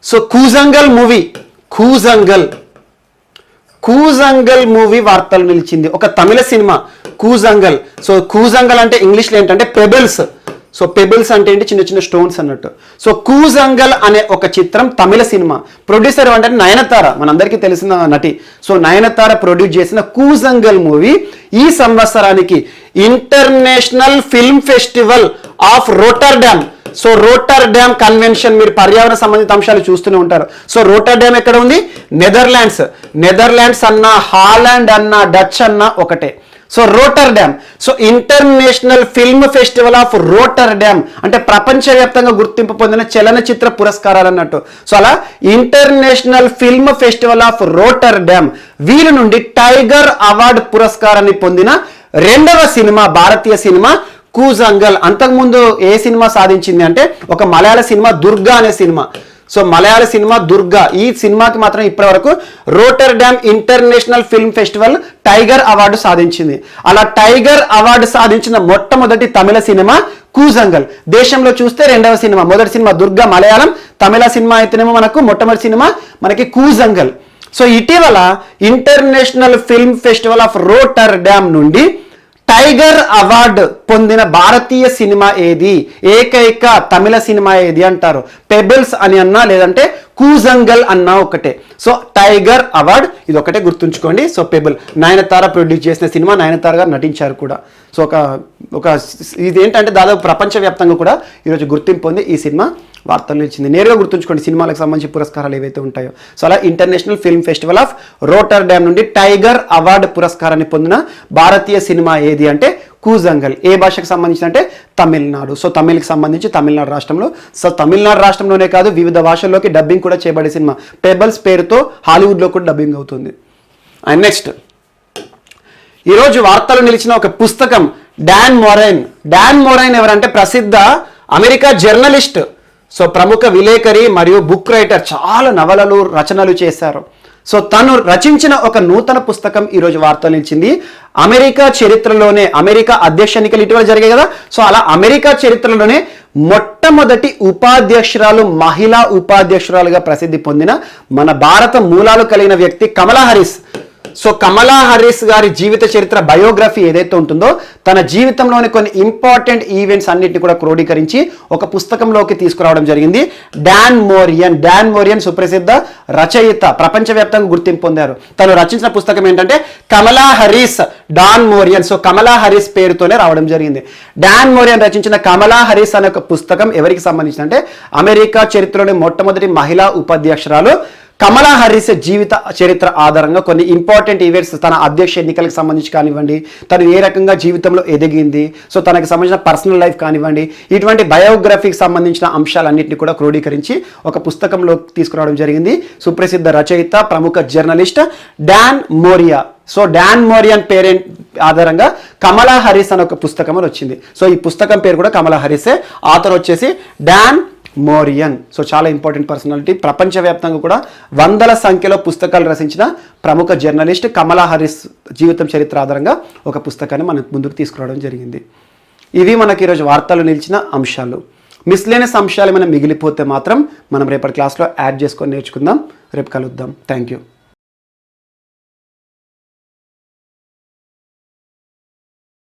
సో కూజంగల్ మూవీ వార్తలు నిలిచింది. ఒక తమిళ సినిమా కూజంగల్. సో కూజంగల్ అంటే ఇంగ్లీష్లో ఏంటంటే పెబుల్స్. సో పెబుల్స్ అంటే ఏంటి, చిన్న చిన్న స్టోన్స్ అన్నట్టు. సో కూజంగల్ అనే ఒక చిత్రం తమిళ సినిమా. ప్రొడ్యూసర్ అంటే నయనతార, మనందరికీ తెలిసిన నటి. సో నయనతార ప్రొడ్యూస్ చేసిన కూజంగల్ మూవీ ఈ సంవత్సరానికి international film festival of Rotterdam. So Rotterdam convention, మీరు పర్యావరణ సంబంధిత అంశాలు చూస్తూనే ఉంటారు. సో రోటర్డామ్ ఎక్కడ ఉంది? నెదర్లాండ్స్ అన్నా, హాలాండ్ అన్నా, డచ్ అన్నా ఒకటే. So Rotterdam. So international film festival of Rotterdam అంటే ప్రపంచవ్యాప్తంగా గుర్తింపు పొందిన చలనచిత్ర పురస్కారాలు అన్నట్టు. సో అలా international film festival of Rotterdam వీరి నుండి టైగర్ అవార్డు పురస్కారాన్ని పొందిన రెండవ సినిమా, భారతీయ సినిమా కూజంగల్. అంతకుముందు ఏ సినిమా సాధించింది అంటే ఒక మలయాళ సినిమా దుర్గా అనే సినిమా. సో మలయాళ సినిమా దుర్గా, ఈ సినిమాకి మాత్రం ఇప్పటి వరకు Rotterdam international film festival tiger award సాధించింది. అలా టైగర్ అవార్డు సాధించిన మొట్టమొదటి తమిళ సినిమా కూజంగల్. దేశంలో చూస్తే రెండవ సినిమా, మొదటి సినిమా దుర్గా మలయాళం, తమిళ సినిమా అయితేనేమో మనకు మొట్టమొదటి సినిమా మనకి కూజంగల్. సో ఇటీవల international film festival of Rotterdam నుండి టైగర్ అవార్డు పొందిన భారతీయ సినిమా ఏది, ఏకైక తమిళ సినిమా ఏది అంటారు. పెబుల్స్ అని అన్నా లేదంటే కూజంగల్ అన్నా ఒకటే. సో టైగర్ అవార్డ్ ఇది ఒకటే గుర్తుంచుకోండి. సో పెబుల్ నయనతార ప్రొడ్యూస్ చేసిన సినిమా, నయనతార గారు నటించారు కూడా. సో ఒక ఇది ఏంటంటే దాదాపు ప్రపంచవ్యాప్తంగా కూడా ఈరోజు గుర్తింపు పొంది ఈ సినిమా వార్తలు నిలిచింది. నేరుగా గుర్తుంచుకోండి సినిమాలకు సంబంధించి పురస్కారాలు ఏవైతే ఉంటాయో. సో అలా international film festival of Rotterdam నుండి టైగర్ అవార్డు పురస్కారాన్ని పొందిన భారతీయ సినిమా ఏది అంటే కూజంగల్. ఏ భాషకు సంబంధించి అంటే తమిళనాడు. సో తమిళ్కి సంబంధించి తమిళనాడు రాష్ట్రంలో. సో తమిళనాడు రాష్ట్రంలోనే కాదు వివిధ భాషల్లోకి డబ్బింగ్ కూడా చేయబడే సినిమా. పెబల్స్ పేరుతో హాలీవుడ్లో కూడా డబ్బింగ్ అవుతుంది. అండ్ నెక్స్ట్ ఈరోజు వార్తలు నిలిచిన ఒక పుస్తకం డాన్ మోరైన్. డాన్ మోరైన్ ఎవరంటే ప్రసిద్ధ అమెరికా జర్నలిస్ట్. సో ప్రముఖ విలేకరి మరియు బుక్ రైటర్, చాలా నవలలు రచనలు చేశారు. సో తను రచించిన ఒక నూతన పుస్తకం ఈరోజు వార్తలు నిలిచింది. అమెరికా చరిత్రలోనే, అమెరికా అధ్యక్ష ఎన్నికలు ఇటీవల జరిగాయి కదా, సో అలా అమెరికా చరిత్రలోనే మొట్టమొదటి ఉపాధ్యక్షురాలు, మహిళా ఉపాధ్యక్షురాలుగా ప్రసిద్ధి పొందిన మన భారత మూలాలు కలిగిన వ్యక్తి కమలా హారిస్. సో కమలా హారిస్ గారి జీవిత చరిత్ర బయోగ్రఫీ ఏదైతే ఉంటుందో తన జీవితంలోని కొన్ని ఇంపార్టెంట్ ఈవెంట్స్ అన్నిటిని కూడా క్రోడీకరించి ఒక పుస్తకంలోకి తీసుకురావడం జరిగింది. డాన్ మోరియన్ సుప్రసిద్ధ రచయిత, ప్రపంచవ్యాప్తంగా గుర్తింపు పొందారు. తను రచించిన పుస్తకం ఏంటంటే కమలా హారిస్ డాన్ మోరియన్. సో కమలా హారిస్ పేరుతోనే రావడం జరిగింది. డాన్ మోరియన్ రచించిన కమలా హారిస్ అనే ఒక పుస్తకం ఎవరికి సంబంధించిన అంటే అమెరికా చరిత్రలోని మొట్టమొదటి మహిళా ఉపాధ్యక్షురాలు కమలా హారిస్ జీవిత చరిత్ర ఆధారంగా కొన్ని ఇంపార్టెంట్ ఈవెంట్స్, తన అధ్యక్ష ఎన్నికలకు సంబంధించి కానివ్వండి, తను ఏ రకంగా జీవితంలో ఎదిగింది, సో తనకు సంబంధించిన పర్సనల్ లైఫ్ కానివ్వండి, ఇటువంటి బయోగ్రఫీకి సంబంధించిన అంశాలన్నింటినీ కూడా క్రోడీకరించి ఒక పుస్తకంలో తీసుకురావడం జరిగింది. సుప్రసిద్ధ రచయిత, ప్రముఖ journalist Dan Morain. So Dan Morain పేరెంట్ ఆధారంగా కమలా హారిస్ అనే ఒక పుస్తకం అని వచ్చింది. సో ఈ పుస్తకం పేరు కూడా కమలా హారిసే. ఆథర్ వచ్చేసి డాన్ మోరియన్. సో చాలా ఇంపార్టెంట్ పర్సనాలిటీ. ప్రపంచవ్యాప్తంగా కూడా వందల సంఖ్యలో పుస్తకాలు రచించిన ప్రముఖ జర్నలిస్ట్ కమలా హారిస్ జీవితం చరిత్ర ఆధారంగా ఒక పుస్తకాన్ని మనం ముందుకు తీసుకురావడం జరిగింది. ఇవి మనకి ఈరోజు వార్తలు నిలిచిన అంశాలు. మిస్లేనియస్ అంశాలు ఏమైనా మిగిలిపోతే మాత్రం మనం రేపటి క్లాస్లో యాడ్ చేసుకొని నేర్చుకుందాం. రేపు కలుద్దాం. Thank you.